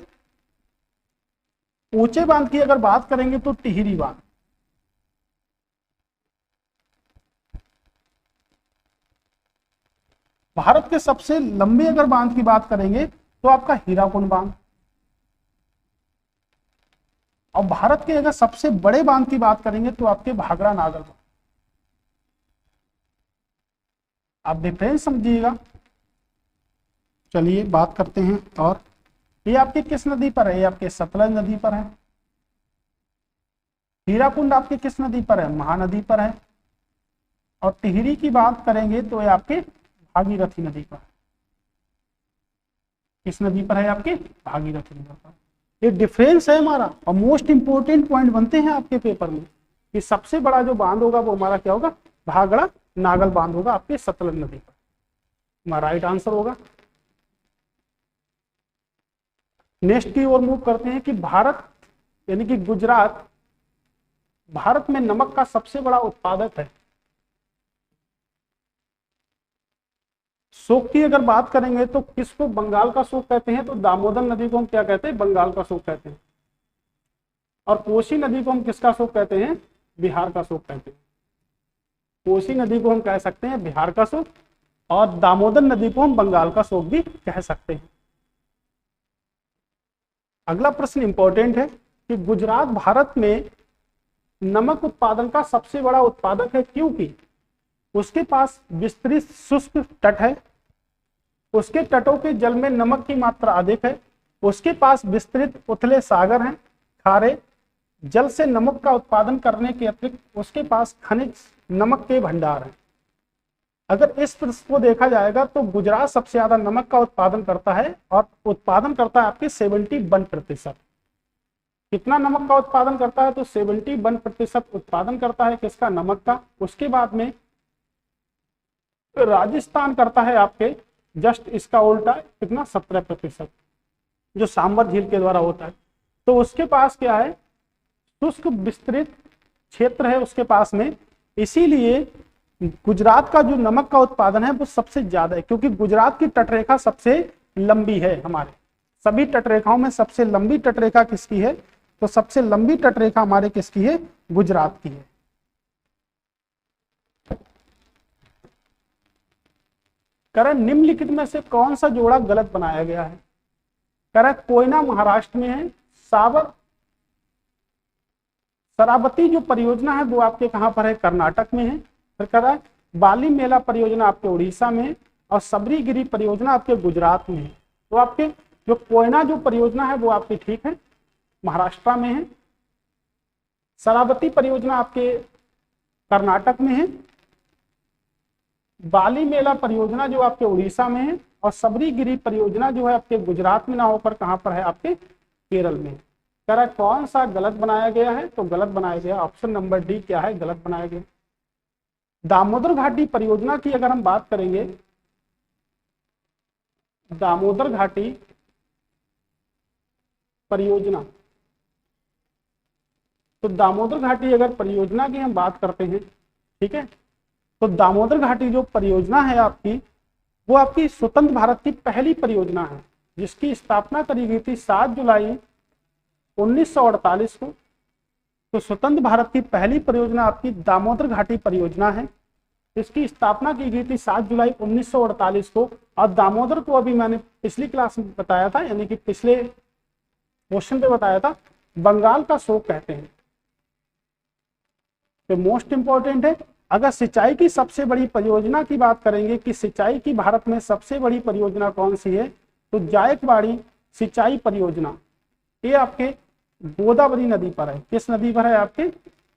ऊंचे बांध की अगर बात करेंगे तो टिहरी बांध। भारत के सबसे लंबे अगर बांध की बात करेंगे तो आपका हीराकुंड बांध। और भारत के अगर सबसे बड़े बांध की बात करेंगे तो आपके भागड़ा नागल बांध। आप डिफरेंस समझिएगा। चलिए बात करते हैं। और ये आपके किस नदी पर है, ये आपके सतलज नदी पर है। हीराकुंड आपके किस नदी पर है, महानदी पर है। और टिहरी की बात करेंगे तो ये आपके भागीरथी नदी पर। किस नदी पर है, आपके भागीरथी नदी पर। ये डिफरेंस है हमारा, और मोस्ट इंपोर्टेंट पॉइंट बनते हैं आपके पेपर में कि सबसे बड़ा जो बांध होगा वो हमारा क्या होगा, भागड़ा नागल बांध होगा आपके सतलज नदी पर। हमारा राइट आंसर होगा। नेक्स्ट की ओर मूव करते हैं कि भारत यानी कि गुजरात भारत में नमक का सबसे बड़ा उत्पादक है। शोक की अगर बात करेंगे तो किसको बंगाल का शोक कहते हैं, तो दामोदर नदी को हम क्या कहते हैं, बंगाल का शोक कहते हैं। और कोसी नदी को हम किसका शोक कहते हैं, बिहार का शोक कहते हैं। कोसी नदी को हम कह सकते हैं बिहार का शोक, और दामोदर नदी को हम बंगाल का शोक भी कह सकते हैं। अगला प्रश्न इंपॉर्टेंट है कि गुजरात भारत में नमक उत्पादन का सबसे बड़ा उत्पादक है, क्योंकि उसके पास विस्तृत शुष्क तट है, उसके तटों के जल में नमक की मात्रा अधिक है, उसके पास विस्तृत उथले सागर हैं, खारे जल से नमक का उत्पादन करने के अतिरिक्त उसके पास खनिज नमक के भंडार हैं। अगर इस प्रश्न को देखा जाएगा तो गुजरात सबसे ज्यादा नमक का उत्पादन करता है और उत्पादन करता है आपके 71%। कितना नमक का उत्पादन करता है? तो 71% उत्पादन करता है किसका? नमक का। उसके बाद में राजस्थान करता है आपके जस्ट इसका उल्टा, कितना? 17%, जो सांबर झील के द्वारा होता है। तो उसके पास क्या है? शुष्क विस्तृत क्षेत्र है उसके पास में, इसीलिए गुजरात का जो नमक का उत्पादन है वो सबसे ज्यादा है, क्योंकि गुजरात की तटरेखा सबसे लंबी है। हमारे सभी तटरेखाओं में सबसे लंबी तटरेखा किसकी है? तो सबसे लंबी तटरेखा हमारे किसकी है? गुजरात की है। करें निम्नलिखित में से कौन सा जोड़ा गलत बनाया गया है? करें कोयना महाराष्ट्र में है, शरावती जो परियोजना है वो आपके कहां पर है? कर्नाटक में है। फिर कह रहा है बाली मेला परियोजना आपके उड़ीसा में है और सबरीगिरी परियोजना आपके गुजरात में है। तो आपके जो कोयना जो परियोजना है वो आपकी ठीक है, महाराष्ट्र में है। शरावती परियोजना आपके कर्नाटक में है। बाली मेला परियोजना जो आपके उड़ीसा में है और सबरीगिरी परियोजना जो है आपके गुजरात में ना होकर कहां पर है? आपके केरल में। कह रहा है कौन सा गलत बनाया गया है? तो गलत बनाया गया ऑप्शन नंबर डी क्या है? गलत बनाया गया। दामोदर घाटी परियोजना की अगर हम बात करेंगे, दामोदर घाटी परियोजना, तो दामोदर घाटी अगर परियोजना की हम बात करते हैं, ठीक है, तो दामोदर घाटी जो परियोजना है आपकी, वो आपकी स्वतंत्र भारत की पहली परियोजना है, जिसकी स्थापना करी गई थी 7 जुलाई 1948 को। तो स्वतंत्र भारत की पहली परियोजना आपकी दामोदर घाटी परियोजना है। इसकी स्थापना की गई थी 7 जुलाई 1948 को। और दामोदर को अभी मैंने पिछली क्लास में बताया था, यानी कि पिछले क्वेश्चन पे बताया था, बंगाल का शोक कहते हैं। तो मोस्ट इंपॉर्टेंट है। अगर सिंचाई की सबसे बड़ी परियोजना की बात करेंगे कि सिंचाई की भारत में सबसे बड़ी परियोजना कौन सी है, तो जायकवाड़ी सिंचाई परियोजना, ये आपके गोदावरी नदी पर है। किस नदी पर है? आपके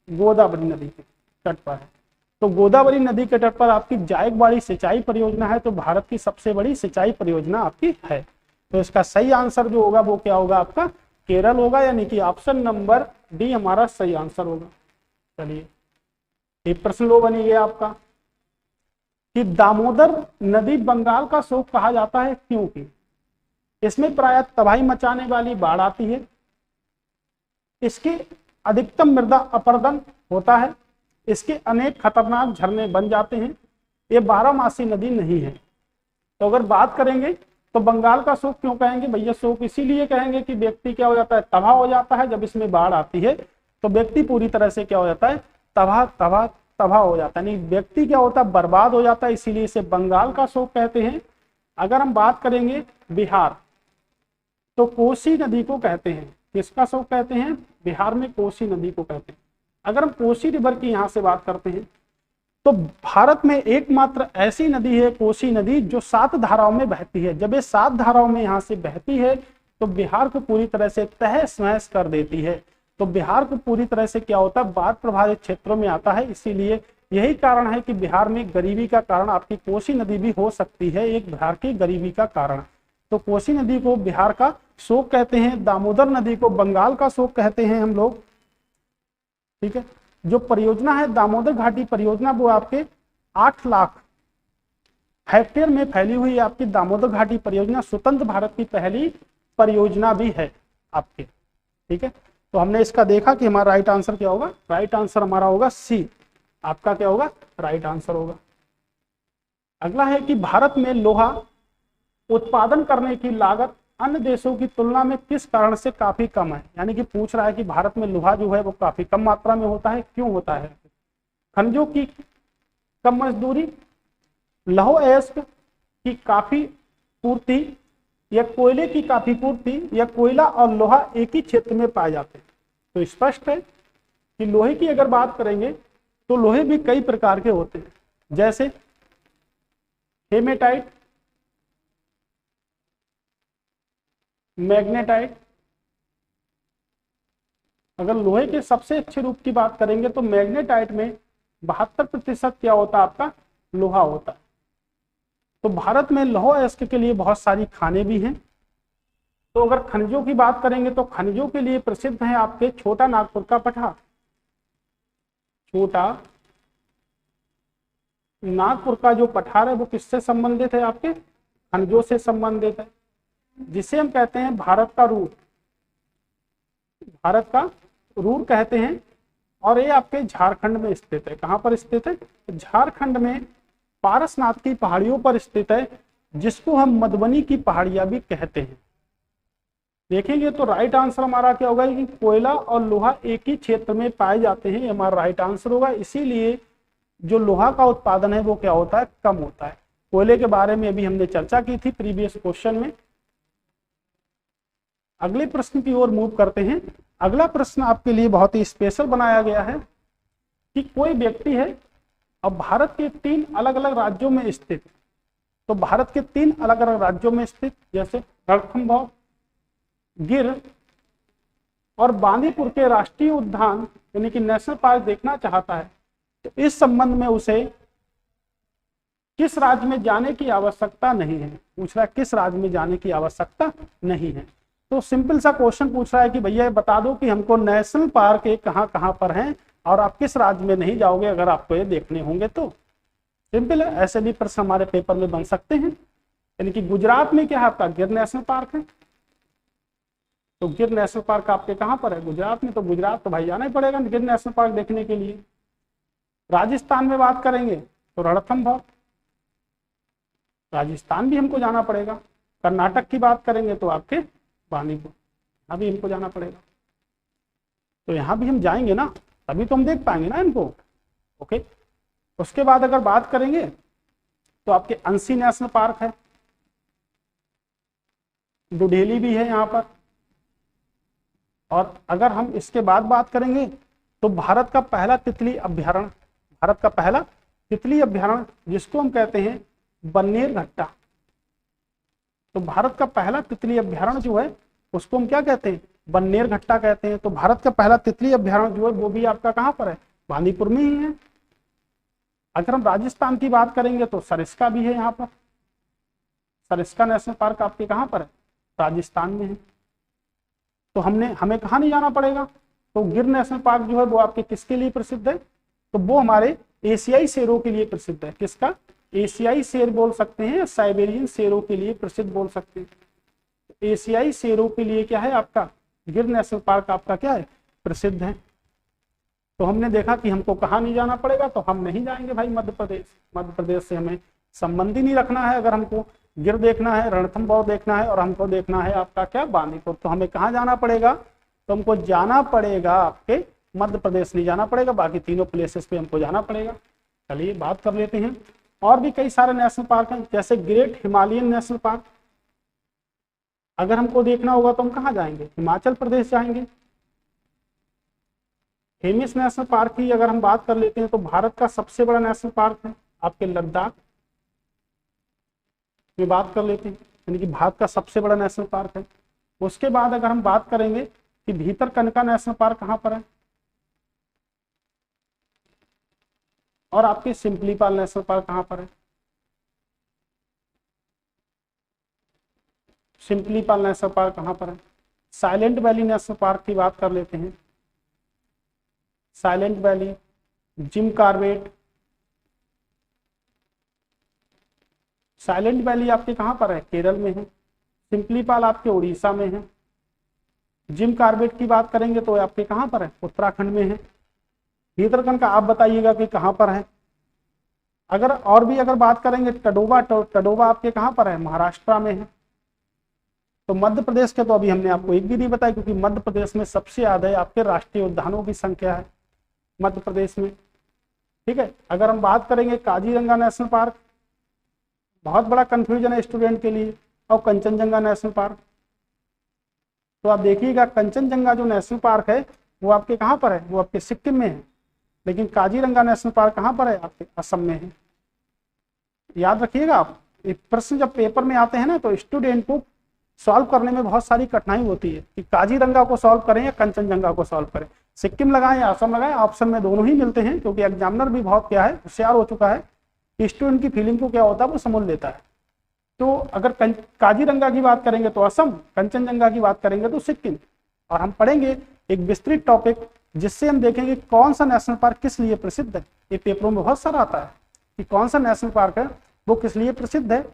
गोदावरी नदी के तट पर है। तो गोदावरी नदी के तट पर आपकी जायकवाड़ी सिंचाई परियोजना है, तो भारत की सबसे बड़ी सिंचाई परियोजना आपकी है। तो इसका सही आंसर जो होगा वो क्या होगा? आपका केरल होगा, यानी कि ऑप्शन नंबर डी हमारा सही आंसर होगा। चलिए एक प्रश्न लो बनी गया आपका कि दामोदर नदी बंगाल का शोक कहा जाता है, क्योंकि इसमें प्रायः तबाही मचाने वाली बाढ़ आती है, इसके अधिकतम मृदा अपरदन होता है, इसके अनेक खतरनाक झरने बन जाते हैं, ये 12मासी नदी नहीं है। तो अगर बात करेंगे तो बंगाल का शोक क्यों कहेंगे भैया? शोक इसीलिए कहेंगे कि व्यक्ति क्या हो जाता है? तबाह हो जाता है। जब इसमें बाढ़ आती है तो व्यक्ति पूरी तरह से क्या हो जाता है? तबाह हो जाता है, नहीं व्यक्ति क्या होता है? बर्बाद हो जाता है, इसीलिए इसे बंगाल का शोक कहते हैं। अगर हम बात करेंगे बिहार, तो कोसी नदी को कहते हैं। किसका शोक कहते हैं? बिहार में कोसी नदी को कहते हैं। अगर हम कोसी रिवर की यहां से बात करते हैं, तो भारत में एकमात्र ऐसी नदी है कोसी नदी जो 7 धाराओं में बहती है। जब ये 7 धाराओं में यहां से बहती है तो बिहार को पूरी तरह से तहस नहस कर देती है। तो बिहार को पूरी तरह से क्या होता है? बाढ़ प्रभावित क्षेत्रों में आता है। इसीलिए यही कारण है कि बिहार में गरीबी का कारण आपकी कोसी नदी भी हो सकती है, एक बिहार की गरीबी का कारण। तो कोसी नदी को बिहार का शोक कहते हैं, दामोदर नदी को बंगाल का शोक कहते हैं हम लोग, ठीक है। जो परियोजना है दामोदर घाटी परियोजना, वो आपके 8 लाख हेक्टेयर में फैली हुई है। आपकी दामोदर घाटी परियोजना स्वतंत्र भारत की पहली परियोजना भी है आपके, ठीक है। तो हमने इसका देखा कि हमारा राइट आंसर क्या होगा? राइट आंसर हमारा होगा सी। आपका क्या होगा? राइट आंसर होगा। अगला है कि भारत में लोहा उत्पादन करने की लागत अन्य देशों की तुलना में किस कारण से काफी कम है? यानी कि पूछ रहा है कि भारत में लोहा जो है वो काफी कम मात्रा में होता है, क्यों होता है? खनिजों की कम मजदूरी, लौह अयस्क की काफी पूर्ति, या कोयले की काफी पूर्ति, या कोयला और लोहा एक ही क्षेत्र में पाए जाते हैं। तो स्पष्ट है कि लोहे की अगर बात करेंगे तो लोहे भी कई प्रकार के होते हैं, जैसे हेमेटाइट, मैग्नेटाइट। अगर लोहे के सबसे अच्छे रूप की बात करेंगे तो मैग्नेटाइट में 72% क्या होता है आपका, लोहा होता है। तो भारत में लौह अयस्क के लिए बहुत सारी खानें भी हैं। तो अगर खनिजों की बात करेंगे तो खनिजों के लिए प्रसिद्ध है आपके छोटा नागपुर का पठार। छोटा नागपुर का जो पठार है वो किससे संबंधित है, आपके खनिजों से संबंधित है, जिसे हम कहते हैं भारत का रूर। भारत का रूर कहते हैं। और ये आपके झारखंड में स्थित है। कहां पर स्थित है, झारखंड में पारसनाथ की पहाड़ियों पर स्थित है, जिसको हम मधुबनी की पहाड़ियां भी कहते हैं। देखेंगे तो राइट आंसर हमारा क्या होगा कि कोयला और लोहा एक ही क्षेत्र में पाए जाते हैं, हमारा राइट आंसर होगा। इसीलिए जो लोहा का उत्पादन है वो क्या होता है, कम होता है। कोयले के बारे में अभी हमने चर्चा की थी प्रीवियस क्वेश्चन में। अगले प्रश्न की ओर मूव करते हैं। अगला प्रश्न आपके लिए बहुत ही स्पेशल बनाया गया है कि कोई व्यक्ति है अब भारत के 3 अलग अलग राज्यों में स्थित। तो भारत के 3 अलग अलग राज्यों में स्थित, जैसे रणथंभौर, गिर और बांदीपुर के राष्ट्रीय उद्यान यानी कि नेशनल पार्क देखना चाहता है, तो इस संबंध में उसे किस राज्य में जाने की आवश्यकता नहीं है। पूछ रहा है किस राज्य में जाने की आवश्यकता नहीं है। तो सिंपल सा क्वेश्चन पूछ रहा है कि भैया बता दो कि हमको नेशनल पार्क कहाँ कहाँ पर हैं और आप किस राज्य में नहीं जाओगे अगर आपको ये देखने होंगे। तो सिंपल है, ऐसे भी प्रश्न हमारे पेपर में बन सकते हैं। यानी कि गुजरात में क्या है आपका गिर नेशनल पार्क है, तो गिर नेशनल पार्क आपके कहाँ पर है, गुजरात में। तो गुजरात तो भाई जाना ही पड़ेगा गिर नेशनल पार्क देखने के लिए। राजस्थान में बात करेंगे तो रणथंभौर, राजस्थान भी हमको जाना पड़ेगा। कर्नाटक की बात करेंगे तो आपके बांदीपुर, यहाँ भी हमको जाना पड़ेगा। तो यहाँ भी हम जाएंगे ना, तभी तो हम देख पाएंगे ना इनको। ओके, उसके बाद अगर बात करेंगे तो आपके अंसी नेशनल पार्क है, डुडेली भी है यहाँ पर। और अगर हम इसके बाद बात करेंगे तो भारत का पहला तितली अभ्यारण्य, भारत का पहला तितली अभ्यारण्य जिसको हम कहते हैं बन्नेर घट्टा। तो भारत का पहला तितली अभ्यारण्य जो है उसको हम क्या कहते हैं, बन्नेर घट्टा कहते हैं। तो भारत का पहला तितली अभ्यारण्य जो है वो भी आपका कहाँ पर है, बांदीपुर में ही है। अगर हम राजस्थान की बात करेंगे तो सरिस्का भी है यहाँ पर, सरिस्का नेशनल पार्क आपके कहाँ पर है, राजस्थान में है। तो हमें कहाँ नहीं जाना पड़ेगा, तो गिर नेशनल पार्क जो है वो आपके किसके लिए प्रसिद्ध है, तो वो हमारे एशियाई शेरों के लिए प्रसिद्ध है। किसका, एशियाई शेर बोल सकते हैं, साइबेरियन शेरों के लिए प्रसिद्ध बोल सकते हैं। एशियाई शेरों के लिए क्या है आपका गिर नेशनल पार्क आपका क्या है, प्रसिद्ध है। तो हमने देखा कि हमको कहाँ नहीं जाना पड़ेगा, तो हम नहीं जाएंगे भाई मध्य प्रदेश। मध्य प्रदेश से हमें संबंध ही नहीं रखना है। अगर हमको गिर देखना है, रणथंभौर देखना है और हमको देखना है आपका क्या, बांदीपुर, तो हमें कहाँ जाना पड़ेगा, तो हमको जाना पड़ेगा आपके मध्य प्रदेश नहीं जाना पड़ेगा, बाकी तीनों प्लेसेस पे हमको जाना पड़ेगा। चलिए बात कर लेते हैं। और भी कई सारे नेशनल पार्क हैं, जैसे ग्रेट हिमालयन नेशनल पार्क। अगर हमको देखना होगा तो हम कहाँ जाएंगे, हिमाचल प्रदेश जाएंगे। हेमिस नेशनल पार्क की अगर हम बात कर लेते हैं तो भारत का सबसे बड़ा नेशनल पार्क है आपके लद्दाख में बात कर लेते हैं, यानी कि भारत का सबसे बड़ा नेशनल पार्क है। उसके बाद अगर हम बात करेंगे कि भीतरकनिका नेशनल पार्क कहाँ पर है, और आपके सिंपलीपाल नेशनल पार्क कहाँ पर है, सिंपलीपाल नेशनल पार्क कहाँ पर है। साइलेंट वैली नेशनल पार्क की बात कर लेते हैं, silent valley, Jim Corbett. Silent valley आपके कहाँ पर है, केरल में है। सिंपलीपाल आपके उड़ीसा में है। जिम कॉर्बेट की बात करेंगे तो आपके कहाँ पर है, उत्तराखंड में है। भीतरकनिका आप बताइएगा कि कहाँ पर है। अगर और भी अगर बात करेंगे टडोबा, तो टडोबा आपके कहाँ पर है, महाराष्ट्र में है। तो मध्य प्रदेश के तो अभी हमने आपको एक भी नहीं बताया, क्योंकि मध्य प्रदेश में सबसे ज्यादा है आपके राष्ट्रीय उद्यानों की संख्या है मध्य प्रदेश में। ठीक है, अगर हम बात करेंगे काजीरंगा नेशनल पार्क, बहुत बड़ा कंफ्यूजन है स्टूडेंट के लिए, और कंचनजंगा नेशनल पार्क। तो आप देखिएगा कंचनजंगा जो नेशनल पार्क है वो आपके कहाँ पर है, वो आपके सिक्किम में है, लेकिन काजीरंगा नेशनल पार्क कहाँ पर है, आपके असम में है। याद रखिएगा आप, प्रश्न जब पेपर में आते हैं ना तो स्टूडेंट को सॉल्व करने में बहुत सारी कठिनाई होती है कि काजीरंगा को सॉल्व करें या कंचनजंगा को सॉल्व करें, सिक्किम लगाएं या असम लगाएं, ऑप्शन में दोनों ही मिलते हैं, क्योंकि एग्जामिनर भी बहुत क्या है होशियार हो चुका है कि स्टूडेंट की फीलिंग को क्या होता है वो समझ लेता है। तो अगर काजीरंगा की बात करेंगे तो असम, कंचनजंगा की बात करेंगे तो सिक्किम। और हम पढ़ेंगे एक विस्तृत टॉपिक जिससे हम देखेंगे कौन सा नेशनल पार्क किस लिए प्रसिद्ध है। ये पेपरों में बहुत सारा आता है कि कौन सा नेशनल पार्क है वो किस लिए प्रसिद्ध है,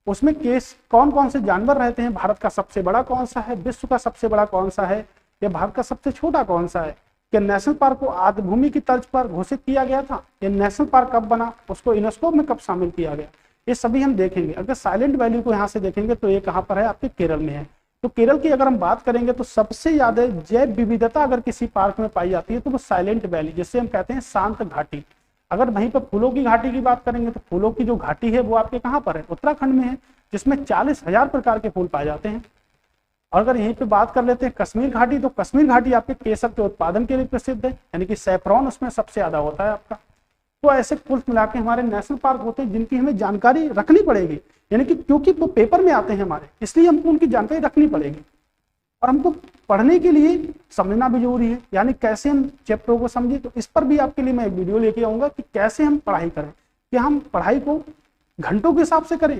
उसमें केस कौन कौन से जानवर रहते हैं, भारत का सबसे बड़ा कौन सा है, विश्व का सबसे बड़ा कौन सा है, या भारत का सबसे छोटा कौन सा है, कि नेशनल पार्क को आद्य भूमि की तर्ज पर घोषित किया गया था, ये नेशनल पार्क कब बना, उसको यूनेस्को में कब शामिल किया गया, ये सभी हम देखेंगे। अगर साइलेंट वैली को यहाँ से देखेंगे तो ये कहाँ पर है, आपके केरल में है। तो केरल की अगर हम बात करेंगे तो सबसे ज्यादा जैव विविधता अगर किसी पार्क में पाई जाती है तो वो साइलेंट वैली, जिससे हम कहते हैं शांत घाटी। अगर वहीं पर फूलों की घाटी की बात करेंगे तो फूलों की जो घाटी है वो आपके कहाँ पर है, उत्तराखंड में है, जिसमें 40,000 प्रकार के फूल पाए जाते हैं। और अगर यहीं पे बात कर लेते हैं कश्मीर घाटी, तो कश्मीर घाटी आपके केसर के उत्पादन के लिए प्रसिद्ध है, यानी कि सैफरॉन उसमें सबसे ज्यादा होता है आपका। तो ऐसे कुल मिला के हमारे नेशनल पार्क होते हैं जिनकी हमें जानकारी रखनी पड़ेगी, यानी कि क्योंकि वो पेपर में आते हैं हमारे, इसलिए हमको उनकी जानकारी रखनी पड़ेगी। और हमको पढ़ने के लिए समझना भी जरूरी है, यानी कैसे हम चैप्टरों को समझे। तो इस पर भी आपके लिए मैं एक वीडियो लेके आऊंगा कि कैसे हम पढ़ाई करें, कि हम पढ़ाई को घंटों के हिसाब से करें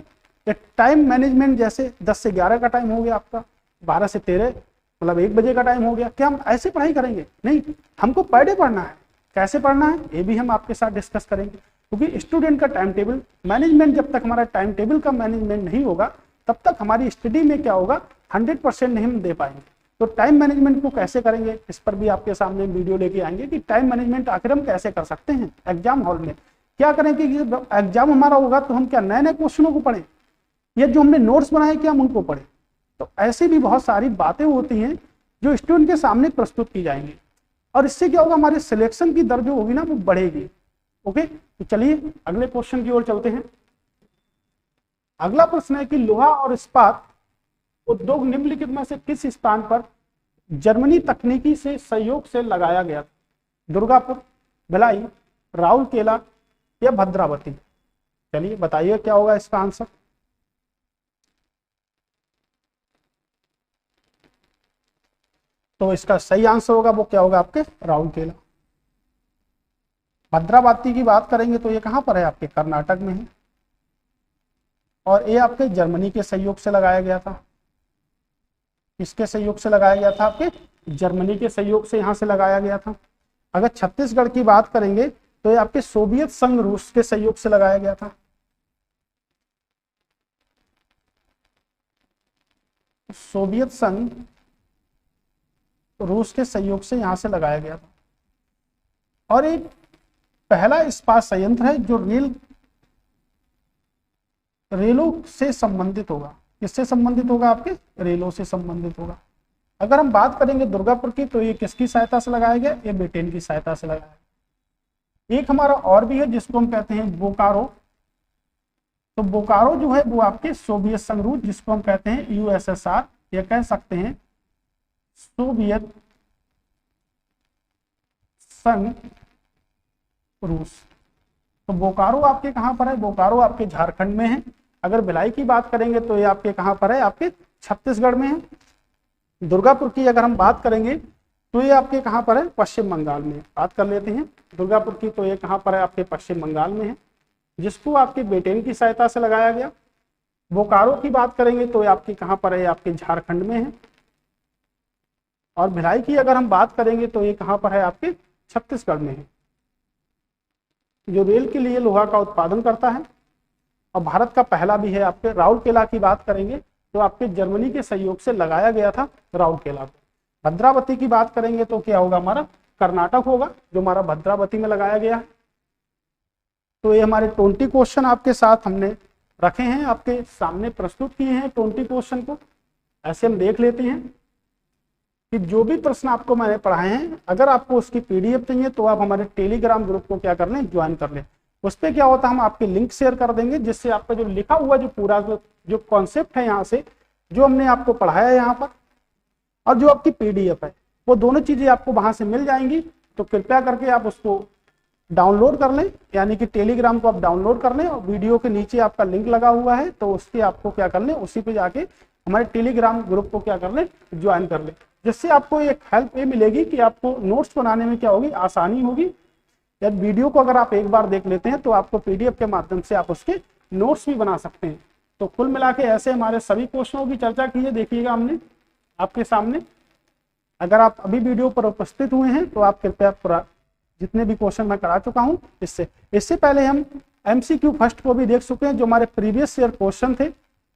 या टाइम मैनेजमेंट, जैसे 10 से 11 का टाइम हो गया आपका, 12 से 13 मतलब 1 बजे का टाइम हो गया, क्या हम ऐसे पढ़ाई करेंगे? नहीं, हमको पर डे पढ़ना है। कैसे पढ़ना है ये भी हम आपके साथ डिस्कस करेंगे, क्योंकि स्टूडेंट का टाइम टेबल मैनेजमेंट, जब तक हमारा टाइम टेबल का मैनेजमेंट नहीं होगा तब तक हमारी स्टडी में क्या होगा, 100% नहीं हम दे पाएंगे। तो टाइम मैनेजमेंट को कैसे करेंगे इस पर भी आपके सामने वीडियो लेके आएंगे कि टाइम मैनेजमेंट आखिर हम कैसे कर सकते हैं एग्जाम हॉल में। क्या करें कि एग्जाम हमारा होगा तो हम क्या नए नए क्वेश्चनों को पढ़ें, या जो हमने नोट्स बनाए क्या हम उनको पढ़ें। तो ऐसी भी बहुत सारी बातें होती हैं जो स्टूडेंट के सामने प्रस्तुत की जाएंगी, और इससे क्या होगा, हमारे सिलेक्शन की दर जो होगी ना वो बढ़ेगी। ओके, तो चलिए अगले क्वेश्चन की ओर चलते हैं। अगला प्रश्न है कि लोहा और इस्पात उद्योग निम्नलिखित में से किस स्थान पर जर्मनी तकनीकी से सहयोग से लगाया गया? दुर्गापुर, भिलाई, राउरकेला या भद्रावती? चलिए बताइए क्या होगा इसका आंसर। तो इसका सही आंसर होगा वो क्या होगा, आपके राउरकेला। भद्रावती की बात करेंगे तो ये कहां पर है, आपके कर्नाटक में है, और ये आपके जर्मनी के सहयोग से लगाया गया था। किसके सहयोग से लगाया गया था, आपके जर्मनी के सहयोग से यहां से लगाया गया था। अगर छत्तीसगढ़ की बात करेंगे तो ये आपके सोवियत संघ रूस के सहयोग से लगाया गया था। सोवियत संघ रूस के सहयोग से यहां से लगाया गया था। और एक पहला इस्पात संयंत्र है जो रेलों से संबंधित होगा। किससे संबंधित होगा, आपके रेलों से संबंधित होगा। अगर हम बात करेंगे दुर्गापुर की तो ये किसकी सहायता से लगाया गया, ये ब्रिटेन की सहायता से लगाया गया। एक हमारा और भी है जिसको हम कहते हैं बोकारो। तो बोकारो जो है वो आपके सोवियत संघ रूस, जिसको हम कहते हैं यूएसएसआर, या कह सकते हैं सोवियत संघ रूस। तो बोकारो आपके कहां पर है, बोकारो आपके झारखंड में है। अगर भिलाई की बात करेंगे तो ये आपके कहां पर है, आपके छत्तीसगढ़ में है। दुर्गापुर की अगर हम बात करेंगे तो ये आपके कहां पर है, पश्चिम बंगाल में। बात कर लेते हैं दुर्गापुर की, तो ये कहां पर है, आपके पश्चिम बंगाल में है, जिसको आपके ब्रिटेन की सहायता से लगाया गया। बोकारो की बात करेंगे तो ये आपके कहां पर है, आपके झारखंड में है। और भिलाई की अगर हम बात करेंगे तो ये कहां पर है, आपके छत्तीसगढ़ में है, जो रेल के लिए लोहा का उत्पादन करता है। और भारत का पहला भी है। आपके राउरकेला की बात करेंगे तो आपके जर्मनी के सहयोग से लगाया गया था राउरकेला को। भद्रावती की बात करेंगे तो क्या होगा, हमारा कर्नाटक होगा, जो हमारा भद्रावती में लगाया गया है। तो ये हमारे 20 क्वेश्चन आपके साथ हमने रखे हैं, आपके सामने प्रस्तुत किए हैं 20 क्वेश्चन को। ऐसे हम देख लेते हैं कि जो भी प्रश्न आपको मैंने पढ़ाए हैं, अगर आपको उसकी पीडीएफ चाहिए तो आप हमारे टेलीग्राम ग्रुप को क्या कर लें, ज्वाइन कर लें। उस पर क्या होता है, हम आपके लिंक शेयर कर देंगे, जिससे आपका जो लिखा हुआ जो पूरा जो कॉन्सेप्ट है यहाँ से जो हमने आपको पढ़ाया है यहाँ पर, और जो आपकी पीडीएफ है, वो दोनों चीजें आपको वहां से मिल जाएंगी। तो कृपया करके आप उसको डाउनलोड कर लें, यानी कि टेलीग्राम को आप डाउनलोड कर लें, और वीडियो के नीचे आपका लिंक लगा हुआ है तो उसके आपको क्या कर लें, उसी पे जाके हमारे टेलीग्राम ग्रुप को क्या कर ले, ज्वाइन कर ले, जिससे आपको एक हेल्प ये मिलेगी कि आपको नोट्स बनाने में क्या होगी, आसानी होगी। या वीडियो को अगर आप एक बार देख लेते हैं तो आपको पीडीएफ के माध्यम से आप उसके नोट्स भी बना सकते हैं। तो कुल मिला के ऐसे हमारे सभी क्वेश्चनों की चर्चा की है, देखिएगा हमने आपके सामने। अगर आप अभी वीडियो पर उपस्थित हुए हैं तो आप कृपया पूरा जितने भी क्वेश्चन मैं करा चुका हूं इससे पहले हम एमसीक्यू फर्स्ट को भी देख चुके हैं, जो हमारे प्रीवियस ईयर क्वेश्चन थे।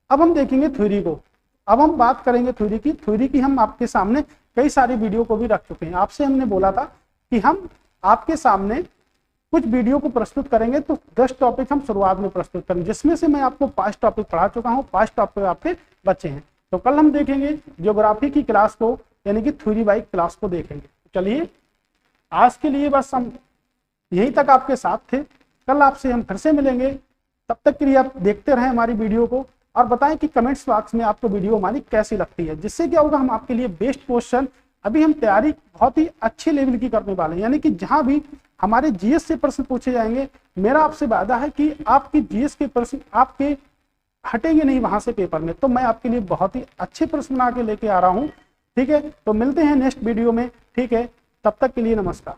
अब हम देखेंगे थ्योरी को। अब हम बात करेंगे थ्योरी की हम आपके सामने कई सारी वीडियो को भी रख चुके हैं। आपसे हमने बोला था कि हम आपके सामने कुछ वीडियो को प्रस्तुत करेंगे, तो 10 टॉपिक हम शुरुआत में प्रस्तुत करेंगे, जिसमें से मैं आपको 5 टॉपिक पढ़ा चुका हूँ, 5 टॉपिक आपके बच्चे हैं। तो कल हम देखेंगे ज्योग्राफी की क्लास को, यानी कि थ्योरी वाइज क्लास को देखेंगे। चलिए आज के लिए बस हम यहीं तक आपके साथ थे। कल आपसे हम फिर से मिलेंगे, तब तक के लिए आप देखते रहें हमारी वीडियो को और बताएं कि कमेंट्स बॉक्स में आपको वीडियो हमारी कैसी लगती है, जिससे क्या होगा, हम आपके लिए बेस्ट क्वेश्चन, अभी हम तैयारी बहुत ही अच्छे लेवल की करने वाले हैं। यानी कि जहां भी हमारे जीएस से प्रश्न पूछे जाएंगे, मेरा आपसे वादा है कि आपकी जीएस के प्रश्न आपके हटेंगे नहीं वहां से पेपर में। तो मैं आपके लिए बहुत ही अच्छे प्रश्न बना के लेके आ रहा हूं। ठीक है, तो मिलते हैं नेक्स्ट वीडियो में। ठीक है, तब तक के लिए नमस्कार।